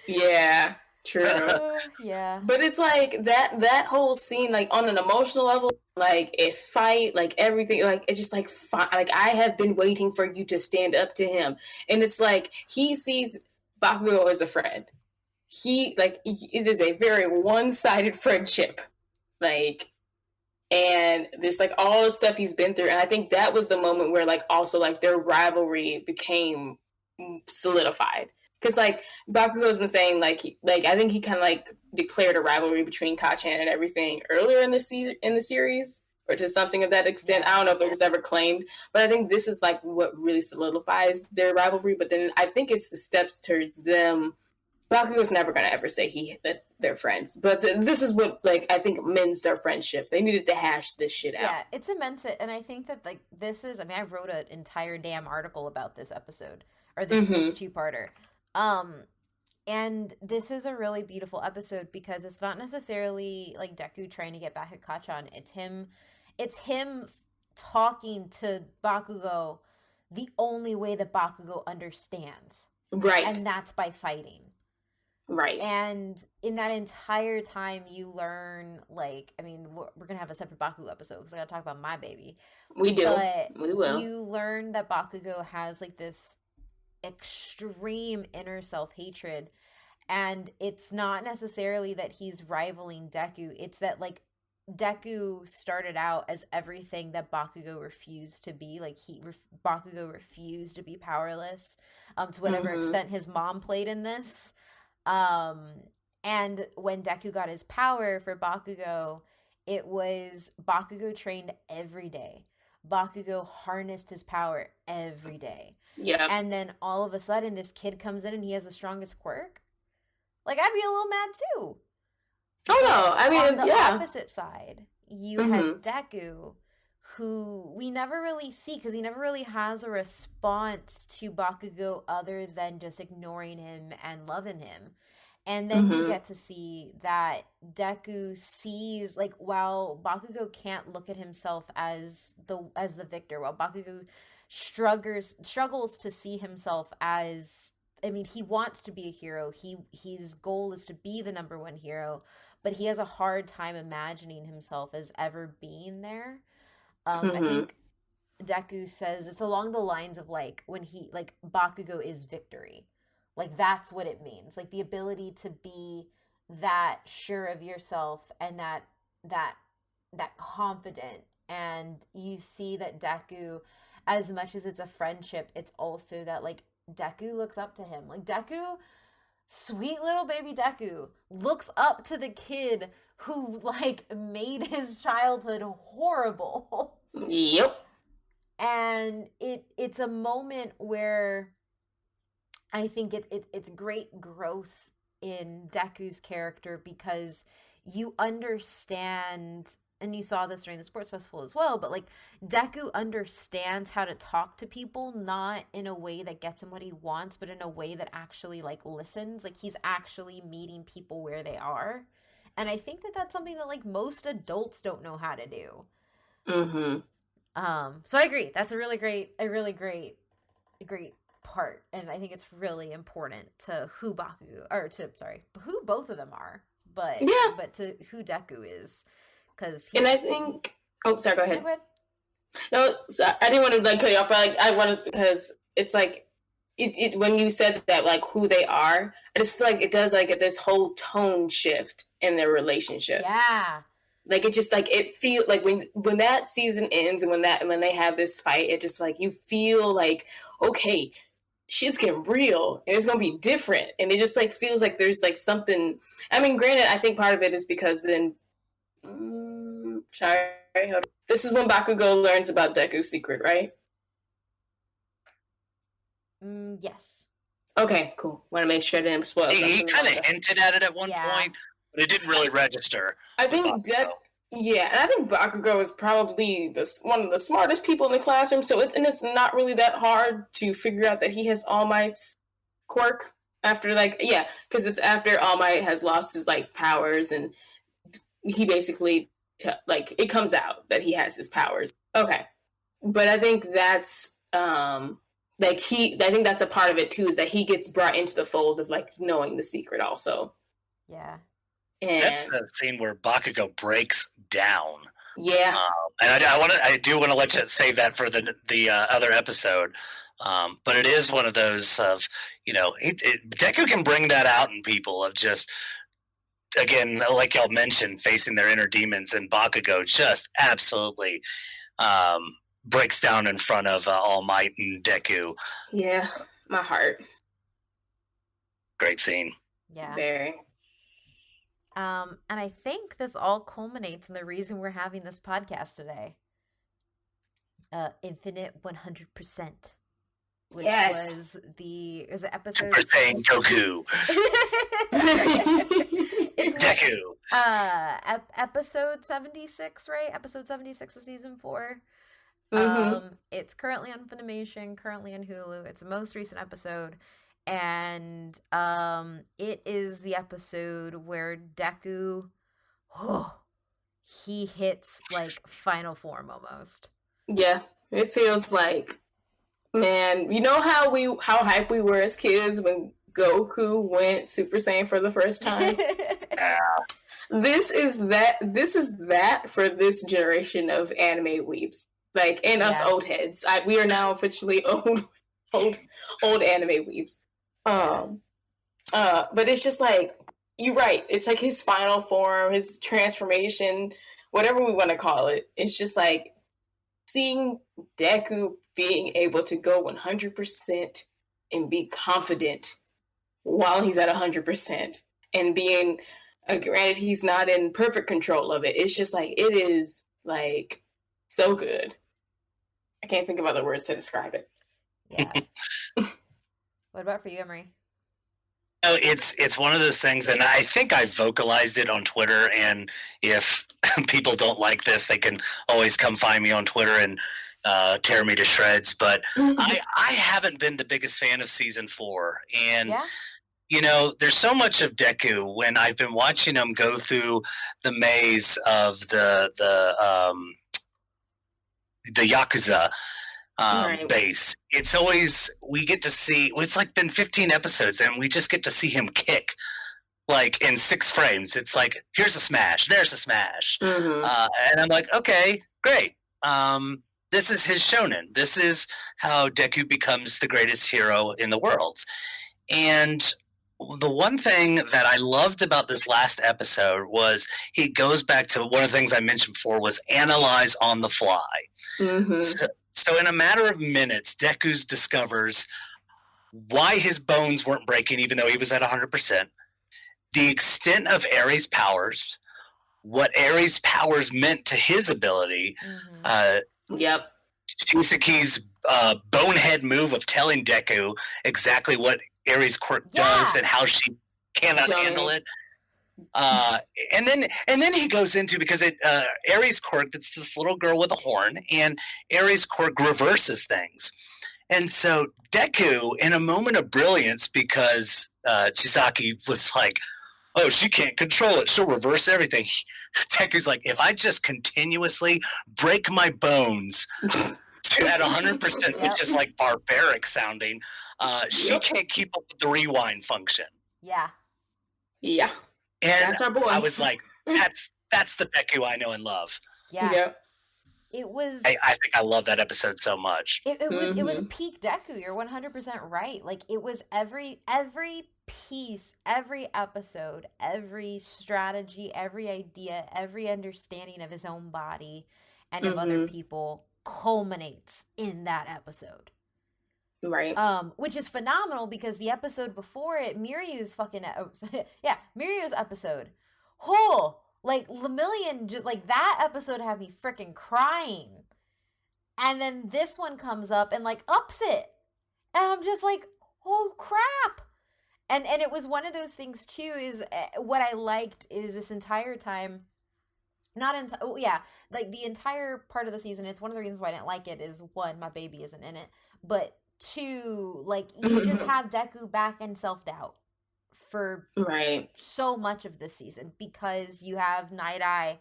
yeah, true. Yeah. But it's like that whole scene, like on an emotional level, like a fight, like everything, like it's just like like I have been waiting for you to stand up to him, and it's like he sees Bakugo as a friend. He like it is a very one-sided friendship, like, and there's like all the stuff he's been through, and I think that was the moment where like also like their rivalry became solidified because like Bakugo's been saying like I think he kind of like declared a rivalry between Kachan and everything earlier in the series or to something of that extent. Yeah. I don't know if it was ever claimed, but I think this is like what really solidifies their rivalry. But then I think it's the steps towards them. Bakugo's never gonna ever say that they're friends, but this is what like I think mends their friendship. They needed to hash this shit out. Yeah, it's immense, and I think that like this is. I mean, I wrote an entire damn article about this episode or this two-parter. Um, and this is a really beautiful episode because it's not necessarily like Deku trying to get back at Kachan. It's him talking to Bakugo the only way that Bakugo understands, Right, and that's by fighting. right. And in that entire time, you learn, like, I mean, we're going to have a separate Bakugo episode because I got to talk about my baby. We do. But We will. you learn that Bakugo has, like, this extreme inner self hatred. And it's not necessarily that he's rivaling Deku, it's that, like, Deku started out as everything that Bakugo refused to be. Like Bakugo refused to be powerless, to whatever Mm-hmm. extent his mom played in this. Um, and when Deku got his power for Bakugo, it was Bakugo trained every day. Bakugo harnessed his power every day. Yep. And then all of a sudden, this kid comes in and he has the strongest quirk. Like, I'd be a little mad too. Oh But no, I on mean, the yeah. opposite side, you Mm-hmm. had Deku, who we never really see because he never really has a response to Bakugo other than just ignoring him and loving him. And then you Mm-hmm. get to see that Deku sees, like, while Bakugo can't look at himself as the victor, while Bakugo struggles to see himself as, I mean, he wants to be a hero. His goal is to be the number one hero, but he has a hard time imagining himself as ever being there. I Mm-hmm. think Deku says it's along the lines of like when he like Bakugo is victory. Like that's what it means. Like the ability to be that sure of yourself and that that confident. And you see that Deku, as much as it's a friendship, it's also that like Deku looks up to him. Like Deku, sweet little baby Deku, looks up to the kid who like made his childhood horrible. Yep. And it's a moment where I think it's great growth in Deku's character because you understand, and you saw this during the sports festival as well, but like Deku understands how to talk to people, not in a way that gets him what he wants, but in a way that actually like listens. Like he's actually meeting people where they are. And I think that that's something that like most adults don't know how to do. Mm-hmm. So I agree. That's a really great part, and I think it's really important to who Bakugo, or to sorry, who both of them are, Yeah. but to who Deku is, because And he. I think, oh, sorry, go No, ahead. go ahead. No, so I didn't want to like cut you off, but like I wanted because it's like when you said that like who they are, I just feel like it does like this whole tone shift in their relationship. Yeah, Like it just like it feel like when that season ends and when they have this fight, it just like you feel like okay, shit's getting real and it's gonna be different, and it just like feels like there's like something. I mean, granted, I think part of it is because then sorry, hold on. This is when Bakugo learns about Deku's secret, right? yes, Okay, cool. Want to make sure I didn't spoil He something kind of along that. hinted at it at one yeah, point, but it didn't really register I with think that Bakugo. yeah, and I think Bakugo is probably one of the smartest people in the classroom. So it's not really that hard to figure out that he has All Might's quirk after like yeah, because it's after All Might has lost his like powers and he basically like it comes out that he has his powers. Okay, but I think that's like I think that's a part of it too is that he gets brought into the fold of like knowing the secret also. yeah, That's And the scene where Bakugo breaks down. yeah. And I do want to let you save that for the other episode. But it is one of those of, Deku can bring that out in people of just, again, like y'all mentioned, facing their inner demons, and Bakugo just absolutely um, breaks down in front of All Might and Deku. Yeah, my heart. Great scene. yeah. Very. And I think this all culminates in the reason we're having this podcast today. Infinite 100%. Which Yes. was is it episode Super Saiyan Goku. it's Deku. Episode 76, right? Episode 76 of season 4. Mm-hmm. It's currently on Funimation, currently on Hulu. It's the most recent episode, and it is the episode where Deku, he hits like final form almost. Yeah, it feels like, man, you know how hype we were as kids when Goku went Super Saiyan for the first time? This is that for this generation of anime weebs. Like, and us Yeah. old heads. We are now officially old anime weebs. But it's just like, you're right. It's like his final form, his transformation. whatever we want to call it. It's just like seeing Deku being able to go 100% and be confident while he's at 100% and being, granted, he's not in perfect control of it. It's just like, it is like so good. I can't think of other words to describe it. Yeah. What about for you, Emory? No, it's one of those things, and I think I vocalized it on Twitter. And if people don't like this, they can always come find me on Twitter and tear me to shreds. But I haven't been the biggest fan of season 4, and Yeah. there's so much of Deku when I've been watching him go through the maze of the Yakuza Right. base. It's always, we get to see, it's like been 15 episodes and we just get to see him kick like in 6 frames. It's like, here's a smash, there's a smash. And I'm like, okay, great. This is his shonen. This is how Deku becomes the greatest hero in the world. And the one thing that I loved about this last episode was he goes back to one of the things I mentioned before, was analyze on the fly. So in a matter of minutes, Deku discovers why his bones weren't breaking even though he was at 100%, the extent of Ares' powers, what Ares' powers meant to his ability, Yep. Shiseki's bonehead move of telling Deku exactly what Ares' quirk does and how she cannot handle it. And then he goes into, because Ares' quirk, that's this little girl with a horn, and Ares' quirk reverses things. And so Deku, in a moment of brilliance, because Chisaki was like, oh, she can't control it, she'll reverse everything. Deku's like, if I just continuously break my bones at 100%, which is like barbaric sounding, she can't keep up with the rewind function. Yeah. And that's our boy. I was like, that's the Deku I know and love. Yeah. Yep. It was. I think I love that episode so much. It was peak Deku. You're 100% right. Like, it was every piece, every episode, every strategy, every idea, every understanding of his own body and of other people culminates in that episode. Right. Which is phenomenal, because the episode before it, Miryu's episode. Like, Lemillion, just like, that episode had me freaking crying. And then this one comes up and like ups it. And I'm just like, oh crap. And it was one of those things too, is what I liked is this entire time, like the entire part of the season, it's one of the reasons why I didn't like it is, one, my baby isn't in it, but 2, like, you just have Deku back in self-doubt for so much of this season, because you have Night Eye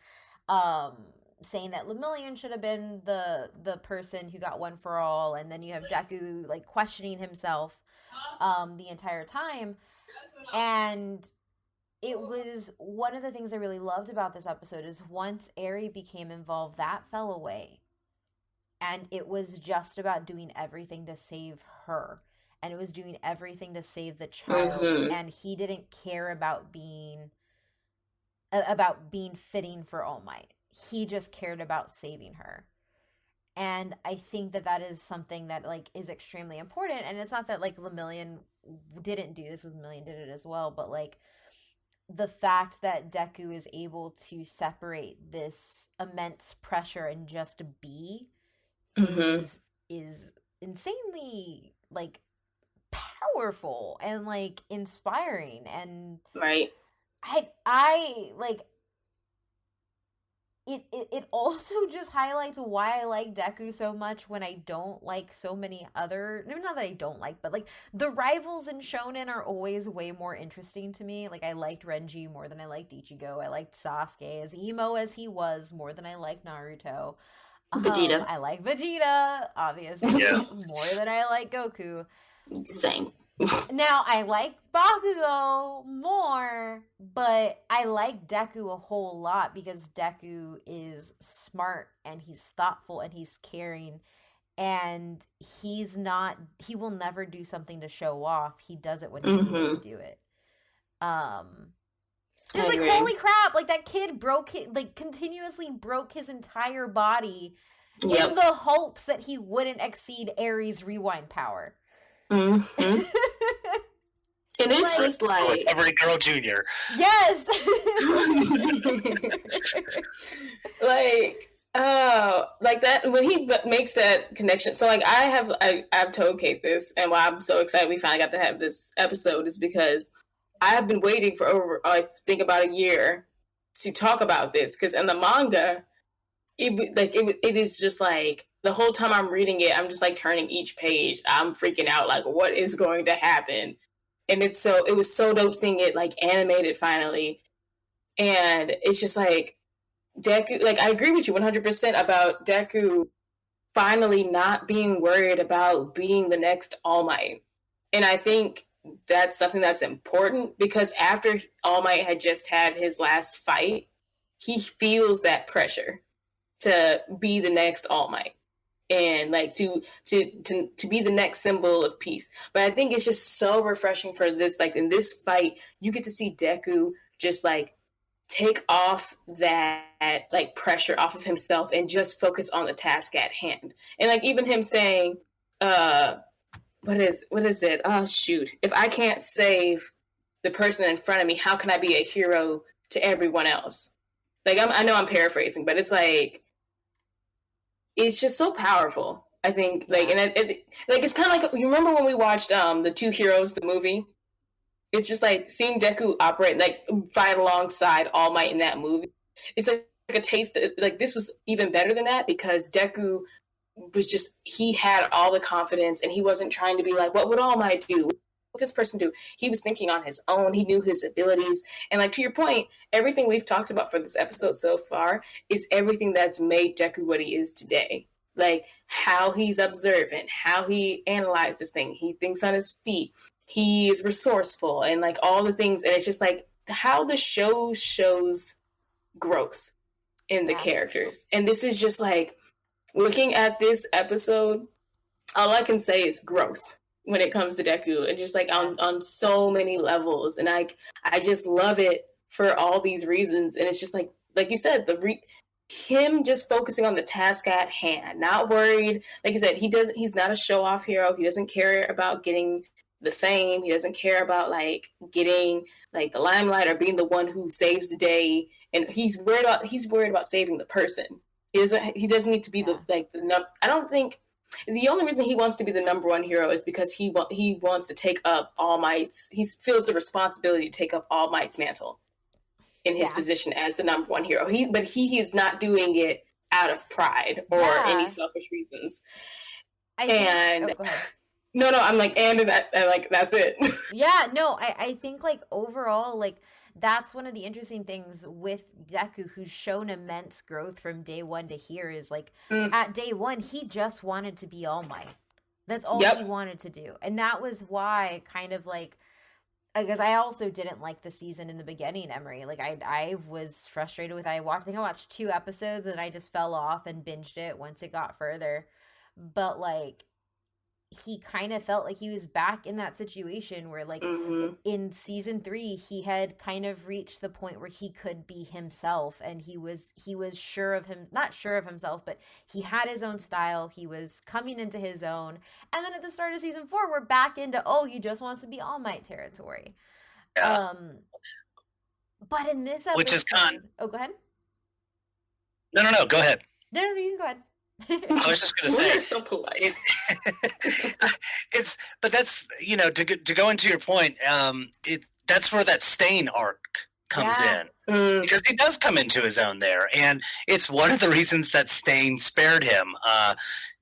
saying that Lemillion should have been the person who got one for all, and then you have Deku like questioning himself the entire time. And it was one of the things I really loved about this episode is once Eri became involved, that fell away. And it was just about doing everything to save her. And it was doing everything to save the child. And he didn't care about being fitting for All Might. He just cared about saving her. And I think that is something that like is extremely important. And it's not that like Lemillion didn't do this, Lemillion did it as well, but like the fact that Deku is able to separate this immense pressure and just be is insanely like powerful and like inspiring. And I like it also just highlights why I like Deku so much when I don't like so many other, not that I don't like, but like the rivals in shonen are always way more interesting to me. Like, I liked Renji more than I liked Ichigo. I liked Sasuke, as emo as he was, more than I liked Naruto. Vegeta. I like Vegeta, obviously, more than I like Goku. Same. Now, I like Bakugo more, but I like Deku a whole lot because Deku is smart and he's thoughtful and he's caring, and he will never do something to show off. He does it when he needs to do it. Because, like, holy crap, like, that kid continuously broke his entire body in the hopes that he wouldn't exceed Ares' rewind power. Mm-hmm. And it's just like Every Girl Jr. Yes. like, oh, like that when he makes that connection. So like I've told Kate this, and why I'm so excited we finally got to have this episode is because I have been waiting for over I think about a year to talk about this, because in the manga it is just like the whole time I'm reading it, I'm just like turning each page, I'm freaking out like what is going to happen. And it was so dope seeing it like animated finally. And it's just like Deku, like I agree with you 100% about Deku finally not being worried about being the next All Might. And I think that's something that's important, because after All Might had just had his last fight, he feels that pressure to be the next All Might and like to be the next symbol of peace. But I think it's just so refreshing for this, like in this fight, you get to see Deku just like take off that like pressure off of himself and just focus on the task at hand. And like even him saying, what is it? Oh shoot. If I can't save the person in front of me, how can I be a hero to everyone else? Like I know I'm paraphrasing, but it's like it's just so powerful. I think like and like it's kind of like you remember when we watched the Two Heroes the movie. It's just like seeing Deku operate, like fight alongside All Might in that movie. It's like a taste that, like this was even better than that, because Deku was just, he had all the confidence and he wasn't trying to be like, what would All Might do? What would this person do? He was thinking on his own. He knew his abilities. And like to your point, everything we've talked about for this episode so far is everything that's made Deku what he is today. Like how he's observant, how he analyzes things. He thinks on his feet. He is resourceful and like all the things. And it's just like how the show shows growth in the characters. And this is just like looking at this episode, all I can say is growth when it comes to Deku, and just like on so many levels. And I just love it for all these reasons. And it's just like you said, him just focusing on the task at hand, not worried. Like you said, he's not a show off hero. He doesn't care about getting the fame. He doesn't care about like getting like the limelight or being the one who saves the day. And he's worried about saving the person. He doesn't need to be I don't think the only reason he wants to be the number one hero is because he wants to take up All Might's, he feels the responsibility to take up All Might's mantle in his position as the number one hero. But he is not doing it out of pride or any selfish reasons. Go ahead. No, I'm like, and that's it. Yeah, no, I think like overall, like that's one of the interesting things with Deku, who's shown immense growth from day one to here, is like at day one, he just wanted to be All Might. That's all he wanted to do. And that was why kind of like, because I also didn't like the season in the beginning, Emory. Like I was frustrated with I think I watched 2 episodes and I just fell off and binged it once it got further. But like he kind of felt like he was back in that situation where like in season 3 he had kind of reached the point where he could be himself, and he was not sure of himself, but he had his own style. He was coming into his own. And then at the start of season 4 we're back into he just wants to be All Might territory. But in this episode, which is go ahead. No, go ahead. No, you can go ahead. I was just going to say, so polite. But that's, to go into your point, that's where that Stain arc comes in, because he does come into his own there, and it's one of the reasons that Stain spared him.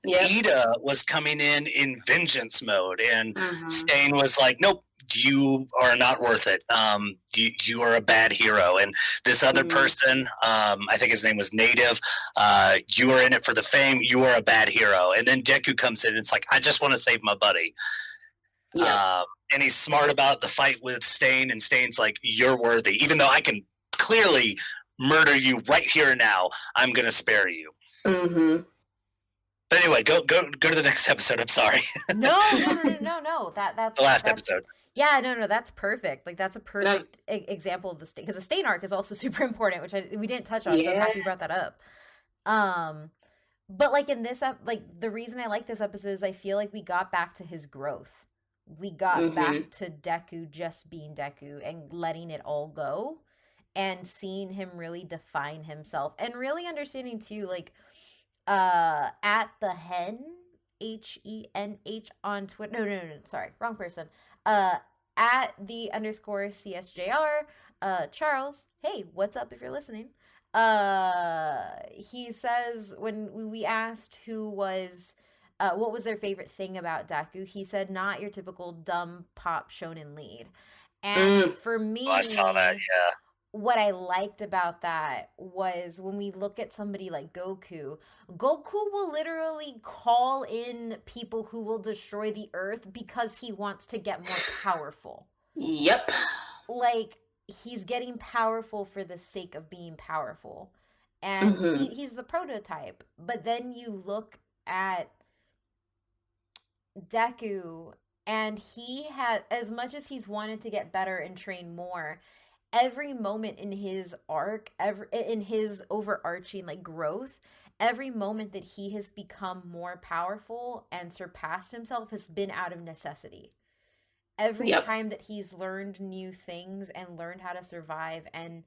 Ida was coming in vengeance mode, and Stain was like, nope, you are not worth it. You are a bad hero. And this other person, I think his name was Native, you are in it for the fame. You are a bad hero. And then Deku comes in and it's like, I just want to save my buddy. And he's smart about the fight with Stain, and Stain's like, you're worthy. Even though I can clearly murder you right here and now, I'm going to spare you. But anyway, go to the next episode. I'm sorry. No. That's the last episode. Yeah, no, no, that's perfect. Like that's a No, perfect example of the stain, because the stain arc is also super important, which we didn't touch on. So I'm yeah. happy you brought that up. Um, but like in this like the reason I like this episode is I feel like we got back to his growth. We got Mm-hmm. back to Deku just being Deku and letting it all go and seeing him really define himself and really understanding too like at the hen HENH on Twitter. No, no, no, no, sorry, wrong person. Uh at the underscore CSJR, Charles, hey, what's up if you're listening? He says when we asked who was what was their favorite thing about Daku, he said not your typical dumb pop shonen lead. And Mm. for Oh, I saw that. me, Yeah. what I liked about that was when we look at somebody like Goku, Goku will literally call in people who will destroy the earth because he wants to get more powerful. Yep. Like he's getting powerful for the sake of being powerful. And Mm-hmm. he's the prototype. But then you look at Deku and he had as much as he's wanted to get better and train more, every moment in his arc, every in his overarching like growth, every moment that he has become more powerful and surpassed himself has been out of necessity. Every Yep. time that he's learned new things and learned how to survive and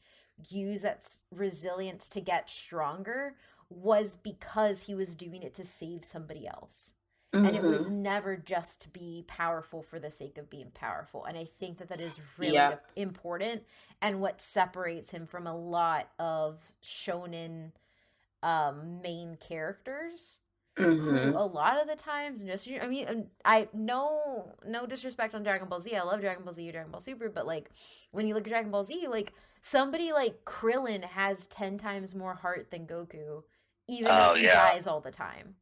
use that resilience to get stronger was because he was doing it to save somebody else. And it was Mm-hmm. never just to be powerful for the sake of being powerful. And I think that that is really Yep. important and what separates him from a lot of shonen main characters who Mm-hmm. a lot of the times just I mean I no disrespect on Dragon Ball Z. I love Dragon Ball Z, Dragon Ball Super, but like when you look at Dragon Ball Z, like somebody like Krillin has 10 times more heart than Goku even though Oh he yeah. dies all the time.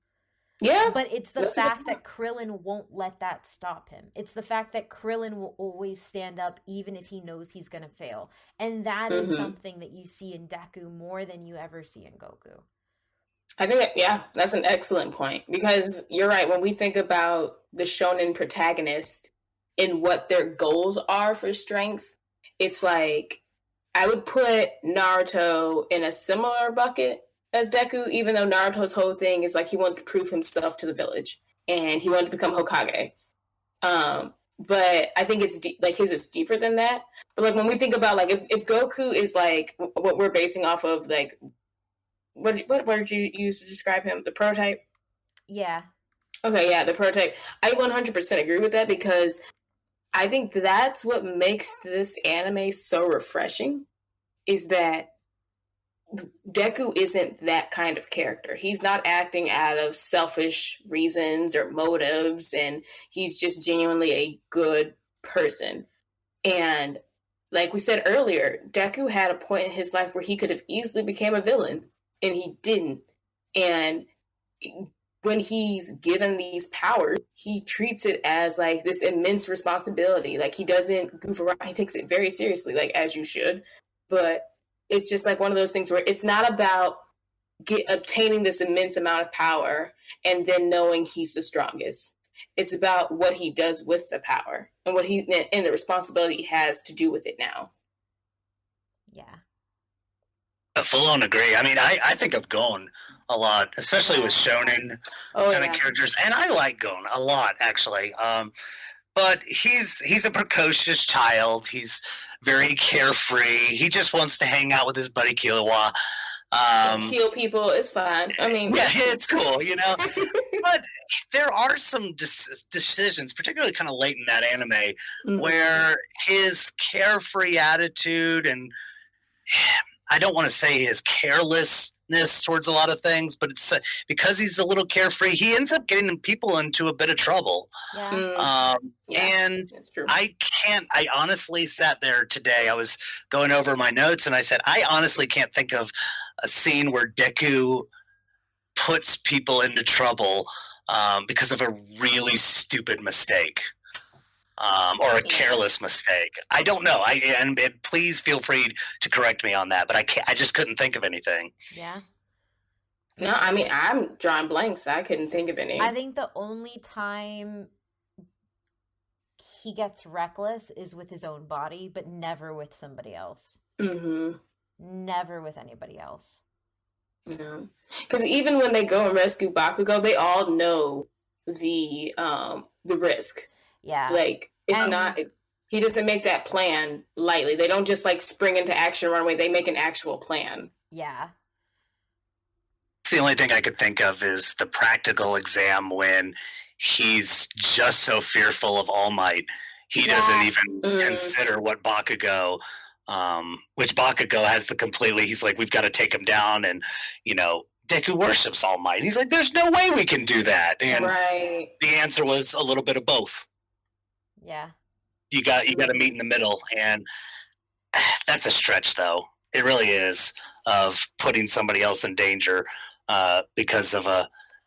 Yeah. But it's the That's a good fact point. that Krillin won't let that stop him. It's the fact that Krillin will always stand up even if he knows he's going to fail. And that is Mm-hmm. something that you see in Deku more than you ever see in Goku. I think that, yeah, that's an excellent point because you're right. When we think about the shonen protagonist and what their goals are for strength, it's like I would put Naruto in a similar bucket as Deku, even though Naruto's whole thing is like he wanted to prove himself to the village and he wanted to become Hokage. But I think it's like his is deeper than that. But like when we think about like if Goku is like what we're basing off of, like what word did you use to describe him? The prototype. Yeah. Okay, yeah, the prototype. I 100% agree with that because I think that's what makes this anime so refreshing. Is that Deku isn't that kind of character. He's not acting out of selfish reasons or motives, and he's just genuinely a good person. And like we said earlier, Deku had a point in his life where he could have easily became a villain, and he didn't. And when he's given these powers, he treats it as like this immense responsibility. Like he doesn't goof around. He takes it very seriously, like as you should. But it's just like one of those things where it's not about obtaining this immense amount of power and then knowing he's the strongest. It's about what he does with the power and what he and the responsibility he has to do with it now. Yeah. I full on agree. I mean, I think of Gon a lot, especially with Yeah. shonen Oh kind of yeah. characters, and I like Gon a lot actually. But he's a precocious child. He's very carefree. He just wants to hang out with his buddy Killua. Heal people, it's fine. I mean, Yeah, it's it's cool, you know. But there are some decisions, particularly kind of late in that anime, mm-hmm. where his carefree attitude and I don't want to say his carelessness towards a lot of things, but it's because he's a little carefree, he ends up getting people into a bit of trouble. Yeah. Yeah, And that's true. I can't, I honestly sat there today. I was going over my notes and I said, I honestly can't think of a scene where Deku puts people into trouble because of a really stupid mistake. Or a Yeah. careless mistake. I don't know. And please feel free to correct me on that. But I can't. I just couldn't think of anything. Yeah. No, I mean I'm drawing blanks. I couldn't think of I any. think the only time he gets reckless is with his own body, but never with somebody else. Mm-hmm. Never with anybody else. Yeah. Because even when they go and rescue Bakugo, they all know the risk. Yeah. Like, it's not, he doesn't make that plan lightly. They don't just like spring into action right away. They make an actual plan. Yeah. The only thing I could think of is the practical exam when he's just so fearful of All Might, he doesn't even consider what Bakugo, which Bakugo has the completely, he's like, we've got to take him down, and, you know, Deku worships All Might. He's like, there's no way we can do that. And the answer was a little bit of both. Yeah. You got to meet in the middle, and that's a stretch, though. It really is, of putting somebody else in danger because of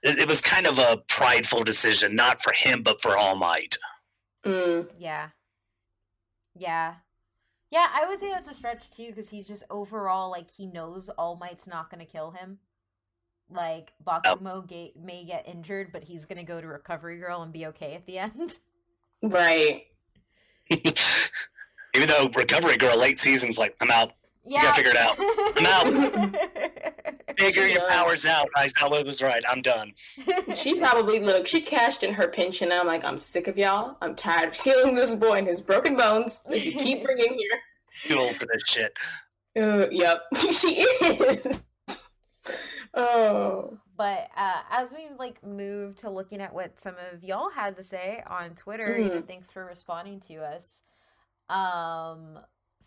it was kind of a prideful decision, not for him, but for All Might. Yeah. Yeah. Yeah, I would say that's a stretch, too, because he's just overall, like, he knows All Might's not going to kill him. Like, Bakumo may get injured, but he's going to go to Recovery Girl and be okay at the end. Right. Even though Recovery Girl late season's like, I'm out. Yeah. You gotta figure it out. I'm out. Figure your powers out. I thought it was right. I'm done. She probably, she cashed in her pension. And I'm like, I'm sick of y'all. I'm tired of healing this boy and his broken bones. If you keep bringing here. Too old for this shit. Yep. She is. Oh. But as we move to looking at what some of y'all had to say on Twitter, thanks for responding to us.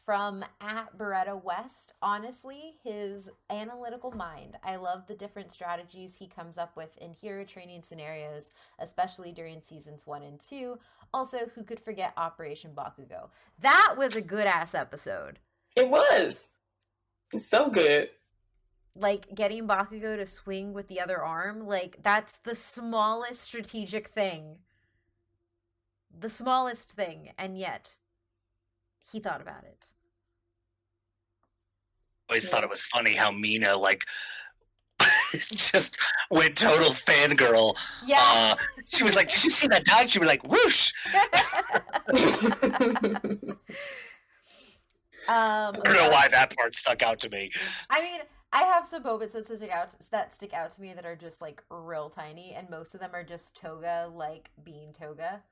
From @BerettaWest, honestly, his analytical mind. I love the different strategies he comes up with in hero training scenarios, especially during seasons 1 and 2. Also, who could forget Operation Bakugo? That was a good-ass episode. It was. It's so good. Like, getting Bakugo to swing with the other arm, that's the smallest strategic thing. The smallest thing, and yet he thought about it. I always thought it was funny how Mina, just went total fangirl. Yeah. She was like, did you see that dog? She was like, whoosh! I don't know why that part stuck out to me. I mean, I have some moments that stick out to me that are just, real tiny, and most of them are just Toga, being Toga.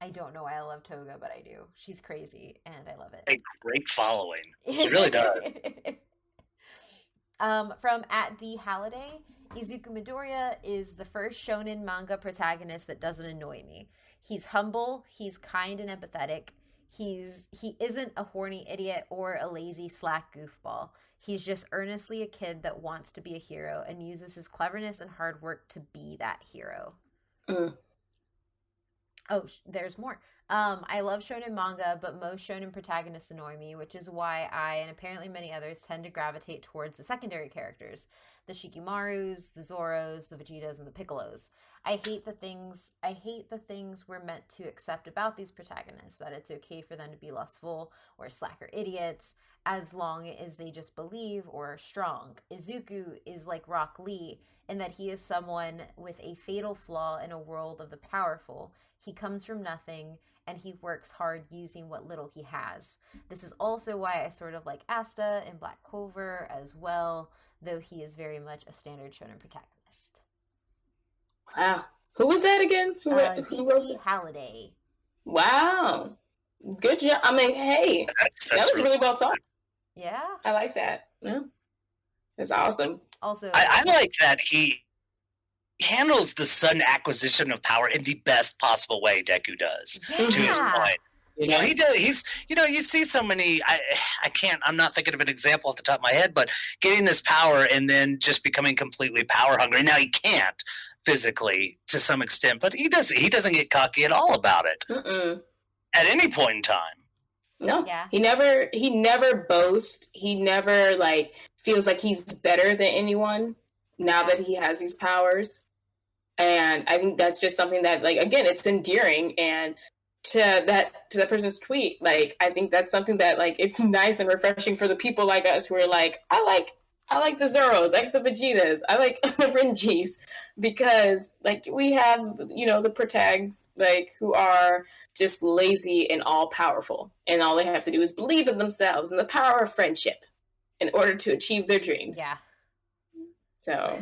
I don't know why I love Toga, but I do. She's crazy, and I love it. A great following. She really does. From @DHalliday, Izuku Midoriya is the first shonen manga protagonist that doesn't annoy me. He's humble, he's kind and empathetic. He isn't a horny idiot or a lazy slack goofball. He's just earnestly a kid that wants to be a hero and uses his cleverness and hard work to be that hero. Oh, there's more. I love shonen manga, but most shonen protagonists annoy me, which is why I, and apparently many others, tend to gravitate towards the secondary characters. The Shikimarus, the Zoros, the Vegetas, and the Piccolos. I hate the things we're meant to accept about these protagonists, that it's okay for them to be lustful or slacker idiots, as long as they just believe or are strong. Izuku is like Rock Lee in that he is someone with a fatal flaw in a world of the powerful. He comes from nothing, and he works hard using what little he has. This is also why I sort of like Asta and Black Clover as well, though he is very much a standard shonen protagonist. Wow. Who was that again? Who wrote DT Halliday. Wow. Good job. I mean, hey, that was really well thought. Yeah. I like that. Yeah. That's awesome. Also, I like that he handles the sudden acquisition of power in the best possible way. Deku does, to his point. He does. You see so many. I'm not thinking of an example off the top of my head, but getting this power and then just becoming completely power hungry. Now he can't physically to some extent, but he doesn't get cocky at all about it. At any point in time. No, he never boasts. He never feels like he's better than anyone now that he has these powers. And I think that's just something that, again, it's endearing. And to that person's tweet, I think that's something that, it's nice and refreshing for the people like us who are I I like the Zoros, I like the Vegetas, I like the Renjis, because like we have, the protags like who are just lazy and all powerful, and all they have to do is believe in themselves and the power of friendship in order to achieve their dreams. Yeah. So,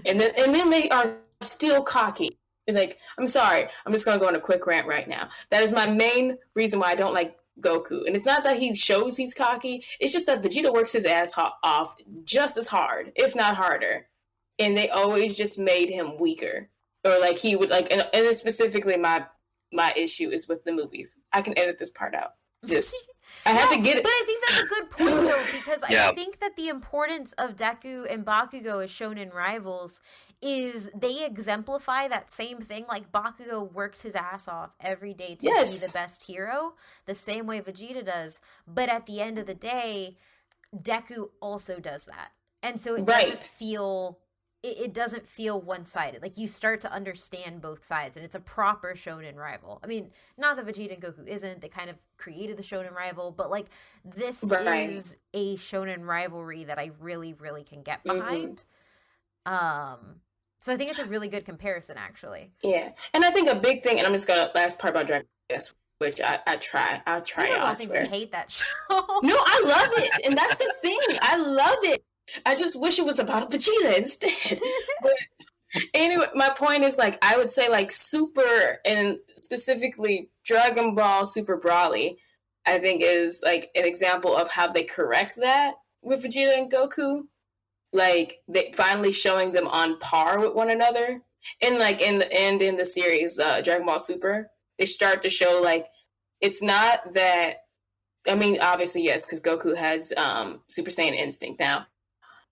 and then they are still cocky. Like, I'm sorry, I'm just gonna go on a quick rant right now. That is my main reason why I don't like Goku, and it's not that he shows he's cocky. It's just that Vegeta works his ass off just as hard, if not harder, and they always just made him weaker, or like he would like. And specifically, my issue is with the movies. I can edit this part out. Just I have to get it. But I think that's a good point, though, because Yeah. I think that the importance of Deku and Bakugo as shonen rivals is they exemplify that same thing. Like, Bakugo works his ass off every day to be the best hero, the same way Vegeta does. But at the end of the day, Deku also does that. And so it doesn't feel... It doesn't feel one-sided. Like, you start to understand both sides, and it's a proper shonen rival. I mean, not that Vegeta and Goku isn't. They kind of created the shonen rival, but, like, this is a shonen rivalry that I really, really can get behind. So I think it's a really good comparison, actually. Yeah. And I think a big thing, and I'm just going to, last part about Dragon Quest, which I'll try, I don't think you hate that show. No, I love it, and that's the thing. I love it. I just wish it was about Vegeta instead. But anyway, my point is, like, I would say, like, Super, and specifically Dragon Ball Super Broly, I think is, like, an example of how they correct that with Vegeta and Goku. Like, they finally showing them on par with one another. And, like, in the series, Dragon Ball Super, they start to show, like, it's not that, I mean, obviously, yes, because Goku has Super Saiyan instinct now.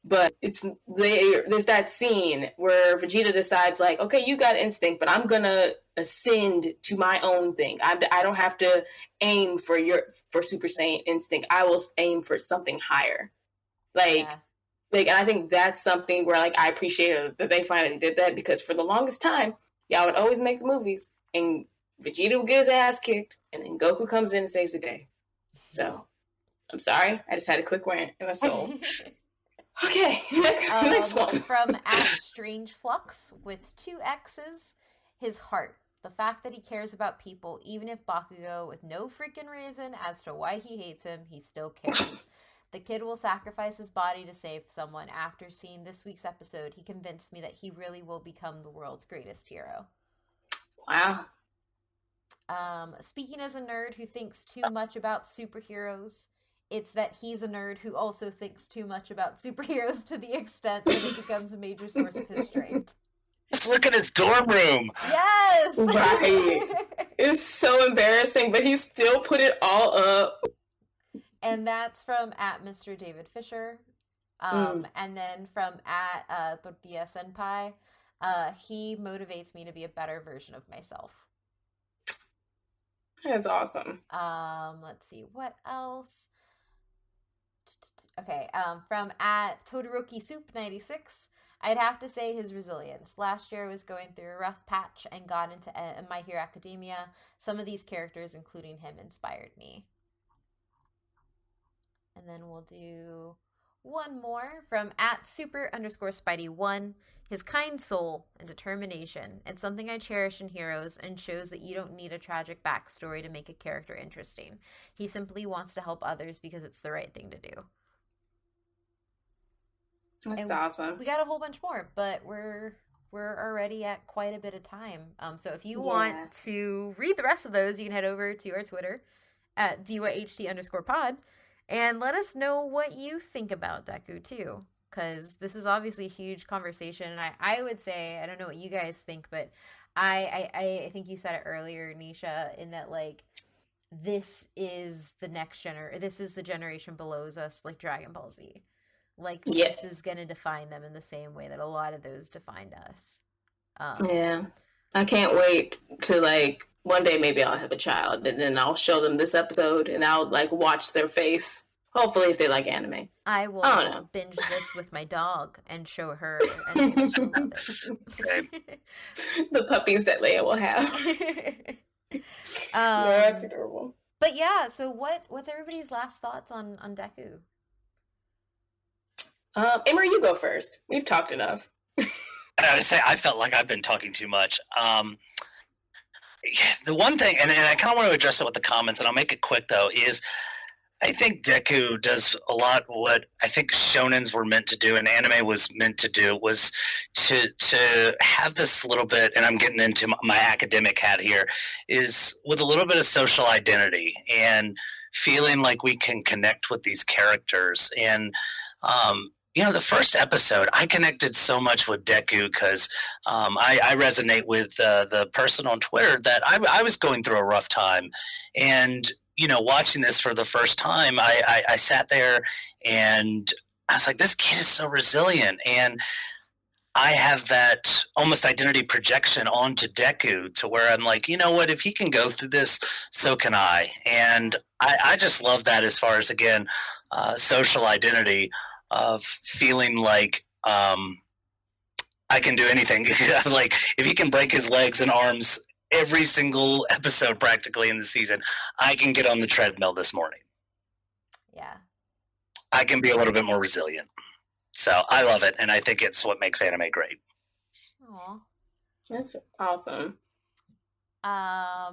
But there's that scene where Vegeta decides, like, okay, you got instinct, but I'm gonna ascend to my own thing. I don't have to aim for Super Saiyan instinct. I will aim for something higher. Like, and I think that's something where, like, I appreciate that they finally did that, because for the longest time, y'all would always make the movies and Vegeta would get his ass kicked, and then Goku comes in and saves the day. So, I'm sorry, I just had a quick rant in my soul. Okay, next one. From @StrangeFlux with 2 X's, his heart. The fact that he cares about people, even if Bakugo, with no freaking reason as to why he hates him, he still cares. The kid will sacrifice his body to save someone. After seeing this week's episode, he convinced me that he really will become the world's greatest hero. Wow. Speaking as a nerd who thinks too much about superheroes, it's that he's a nerd who also thinks too much about superheroes to the extent that it becomes a major source of his strength. Just look at his dorm room. Yes! Right. It's so embarrassing, but he still put it all up. And that's from @Mr. David Fisher. And then from @Tortilla Senpai. He motivates me to be a better version of myself. That's awesome. Let's see, what else? Okay, from @TodorokiSoup96, I'd have to say his resilience. Last year I was going through a rough patch and got into My Hero Academia. Some of these characters, including him, inspired me. And then we'll do one more from @super_Spidey1. His kind soul and determination. It's something I cherish in heroes and shows that you don't need a tragic backstory to make a character interesting. He simply wants to help others because it's the right thing to do. That's awesome. We got a whole bunch more, but we're already at quite a bit of time. So if you want to read the rest of those, you can head over to our Twitter @DYHT_pod and let us know what you think about Deku too. Because this is obviously a huge conversation, and I would say, I don't know what you guys think, but I think you said it earlier, Nisha, in that, like, this is the next this is the generation below us, like Dragon Ball Z. Like, this is going to define them in the same way that a lot of those defined us. Yeah. I can't wait to, like, one day maybe I'll have a child, and then I'll show them this episode, and I'll, like, watch their face. Hopefully, if they like anime. I will binge this with my dog and show her, and she'll love it. The puppies that Leia will have. That's adorable. But yeah, so what's everybody's last thoughts on Deku? Emory, you go first. We've talked enough. I would say I felt like I've been talking too much. The one thing, and I kind of want to address it with the comments, and I'll make it quick though, is I think Deku does a lot what I think shonens were meant to do and anime was meant to do was to have this little bit, and I'm getting into my academic hat here, is with a little bit of social identity and feeling like we can connect with these characters. And the first episode, I connected so much with Deku because I resonate with the person on Twitter that I was going through a rough time, and watching this for the first time, I sat there and I was like, this kid is so resilient. And I have that almost identity projection onto Deku to where I'm like, you know what, if he can go through this, so can I. And I just love that as far as, again, social identity of feeling like I can do anything. Like, if he can break his legs and arms every single episode practically in the season, I can get on the treadmill this morning. Yeah. I can be a little bit more resilient. So I love it, and I think it's what makes anime great. Aw. That's awesome. I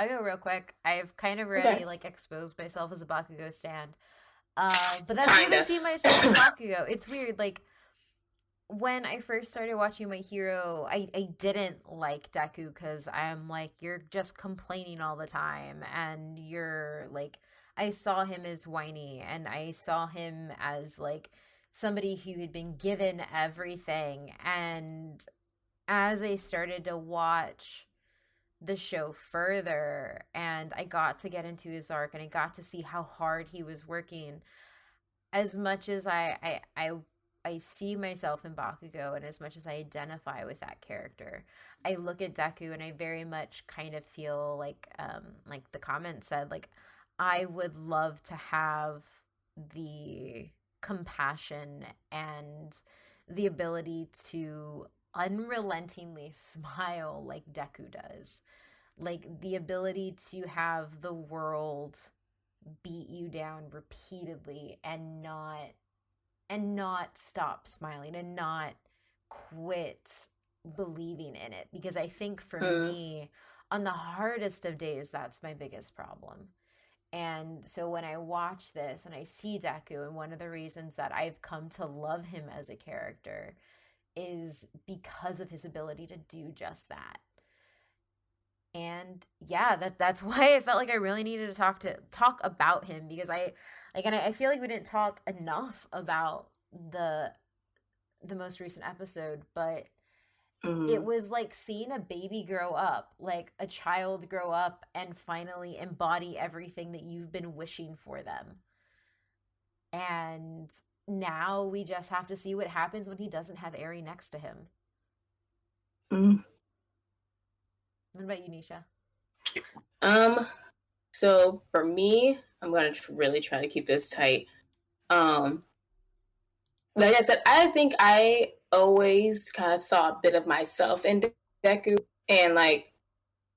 go real quick. I've kind of already exposed myself as a Bakugo stand. But that's because I see myself as Bakugo. It's weird. Like, when I first started watching My Hero, I didn't like Deku because I'm like, you're just complaining all the time. And you're like, I saw him as whiny, and I saw him as like somebody who had been given everything. And as I started to watch the show further and I got to get into his arc and I got to see how hard he was working, as much as I see myself in Bakugo and as much as I identify with that character, I look at Deku and I very much kind of feel like the comment said, like, I would love to have the compassion and the ability to unrelentingly smile like Deku does. Like, the ability to have the world beat you down repeatedly and not stop smiling and not quit believing in it, because I think for me, on the hardest of days, that's my biggest problem. And so when I watch this and I see Deku, and one of the reasons that I've come to love him as a character is because of his ability to do just that. And yeah, that's why I felt like I really needed to talk about him, because I feel like we didn't talk enough about the most recent episode, but it was like seeing a baby grow up, like a child grow up and finally embody everything that you've been wishing for them. And now we just have to see what happens when he doesn't have Eri next to him. What about you, Nisha? So for me, I'm gonna really try to keep this tight. Like I said, I think I always kind of saw a bit of myself in Deku. And like,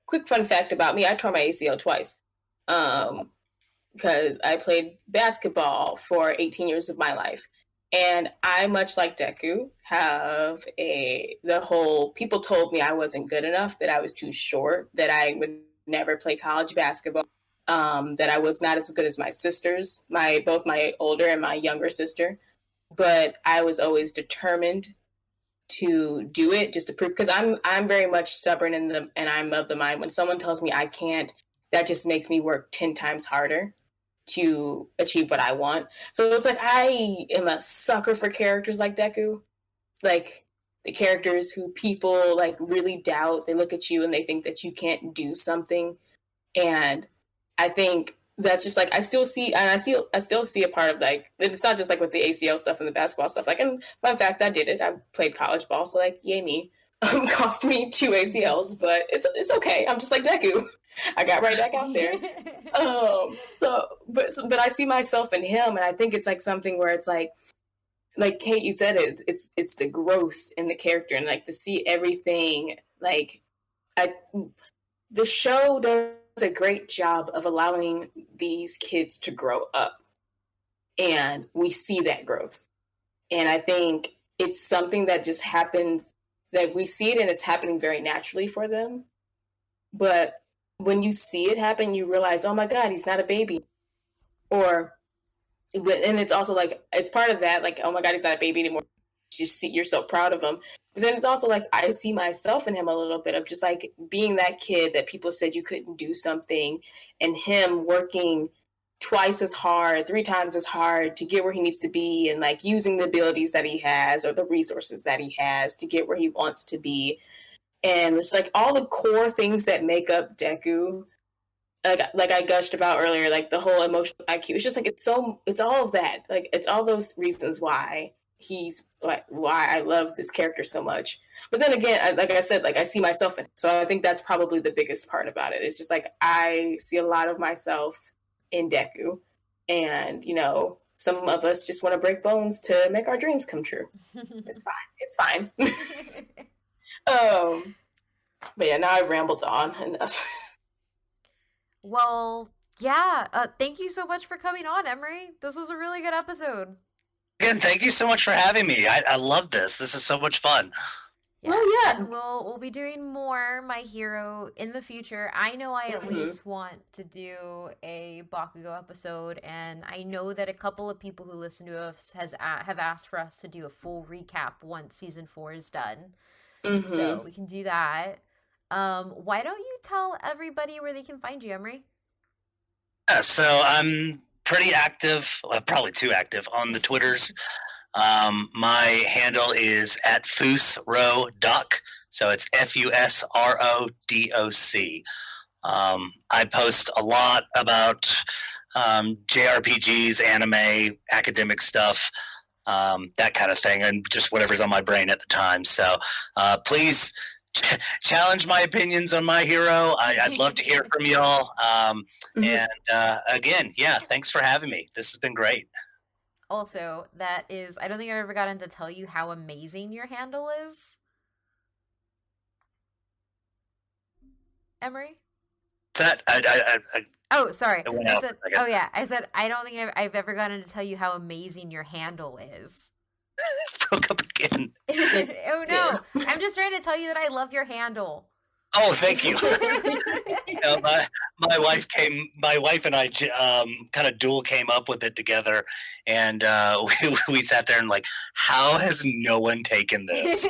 quick fun fact about me, I tore my ACL twice. Because I played basketball for 18 years of my life. And I, much like Deku, have the whole, people told me I wasn't good enough, that I was too short, that I would never play college basketball, that I was not as good as my sisters, both my older and my younger sister. But I was always determined to do it just to prove, because I'm very much stubborn and I'm of the mind, when someone tells me I can't, that just makes me work 10 times harder to achieve what I want. So it's like I am a sucker for characters like Deku, like the characters who people like really doubt. They look at you and they think that you can't do something, and I think that's just like I still see a part of, like, it's not just like with the ACL stuff and the basketball stuff. Like, and fun fact, I did it. I played college ball, so like, yay me. Cost me 2 ACLs, but it's okay. I'm just like Deku. I got right back out there. But I see myself in him, and I think it's like something where it's like Kate, you said it's the growth in the character, and like to see everything. Like, the show does a great job of allowing these kids to grow up, and we see that growth. And I think it's something that just happens, that we see it and it's happening very naturally for them. But when you see it happen, you realize, oh my God, he's not a baby. Or, and it's also like, it's part of that, like, oh my God, he's not a baby anymore. You see, you're so proud of him. But then it's also like, I see myself in him a little bit of just like being that kid that people said you couldn't do something, and him working twice as hard, 3 times as hard to get where he needs to be, and like using the abilities that he has or the resources that he has to get where he wants to be. And it's like all the core things that make up Deku, like I gushed about earlier, like the whole emotional IQ. It's just like it's all of that. Like it's all those reasons why he's like why I love this character so much. But then again, like I said, like I see myself in it. So I think that's probably the biggest part about it. It's just like I see a lot of myself in Deku, and some of us just want to break bones to make our dreams come true. It's fine. It's fine. But yeah, now I've rambled on enough. Well, yeah. Thank you so much for coming on, Emory. This was a really good episode. Again, thank you so much for having me. I love this. This is so much fun. Yeah, oh yeah. And we'll be doing more My Hero in the future. I know I at least want to do a Bakugo episode, and I know that a couple of people who listen to us have asked for us to do a full recap once season 4 is done. So we can do that. Why don't you tell everybody where they can find you, Emory? Yeah, so I'm pretty active, probably too active, on the Twitters. My handle is at FusRoDoc, so it's FusRoDoc. I post a lot about JRPGs, anime, academic stuff, that kind of thing, and just whatever's on my brain at the time. So please challenge my opinions on My Hero. I'd love to hear from y'all. And again, yeah, thanks for having me. This has been great. Also, that is, I don't think I've ever gotten to tell you how amazing your handle is. Emory? What's that? Oh, sorry. I said, oh yeah, I said, I don't think I've ever gotten to tell you how amazing your handle is. Broke up again. Oh no, I'm just trying to tell you that I love your handle. Oh, thank you. My wife and I kind of dual came up with it together, and we sat there and like, how has no one taken this?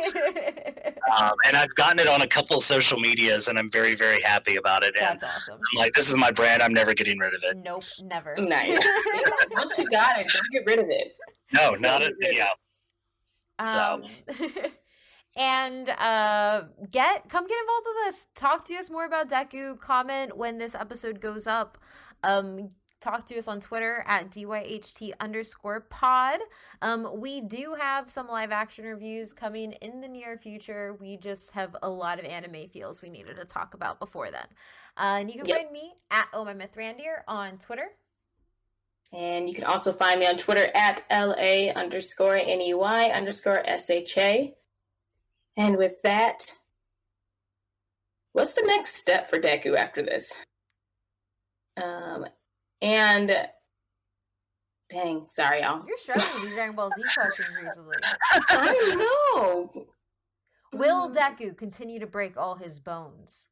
And I've gotten it on a couple of social medias, and I'm very, very happy about it. That's awesome. I'm like, this is my brand. I'm never getting rid of it. Nope, never. Nice. Once you got it, don't get rid of it. No, not it. Yeah. So. And come get involved with us. Talk to us more about Deku. Comment when this episode goes up. Talk to us on Twitter at DYHT_pod. We do have some live action reviews coming in the near future. We just have a lot of anime feels we needed to talk about before then. And you can find me at OhMyMythRandier on Twitter. And you can also find me on Twitter at LA_NEY_SHA. And with that, what's the next step for Deku after this? And dang, sorry, y'all. You're struggling with these Dragon Ball Z questions recently. I know. Will Deku continue to break all his bones?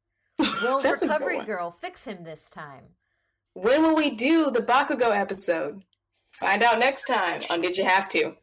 Will Recovery Girl fix him this time? When will we do the Bakugo episode? Find out next time on Did You Have To?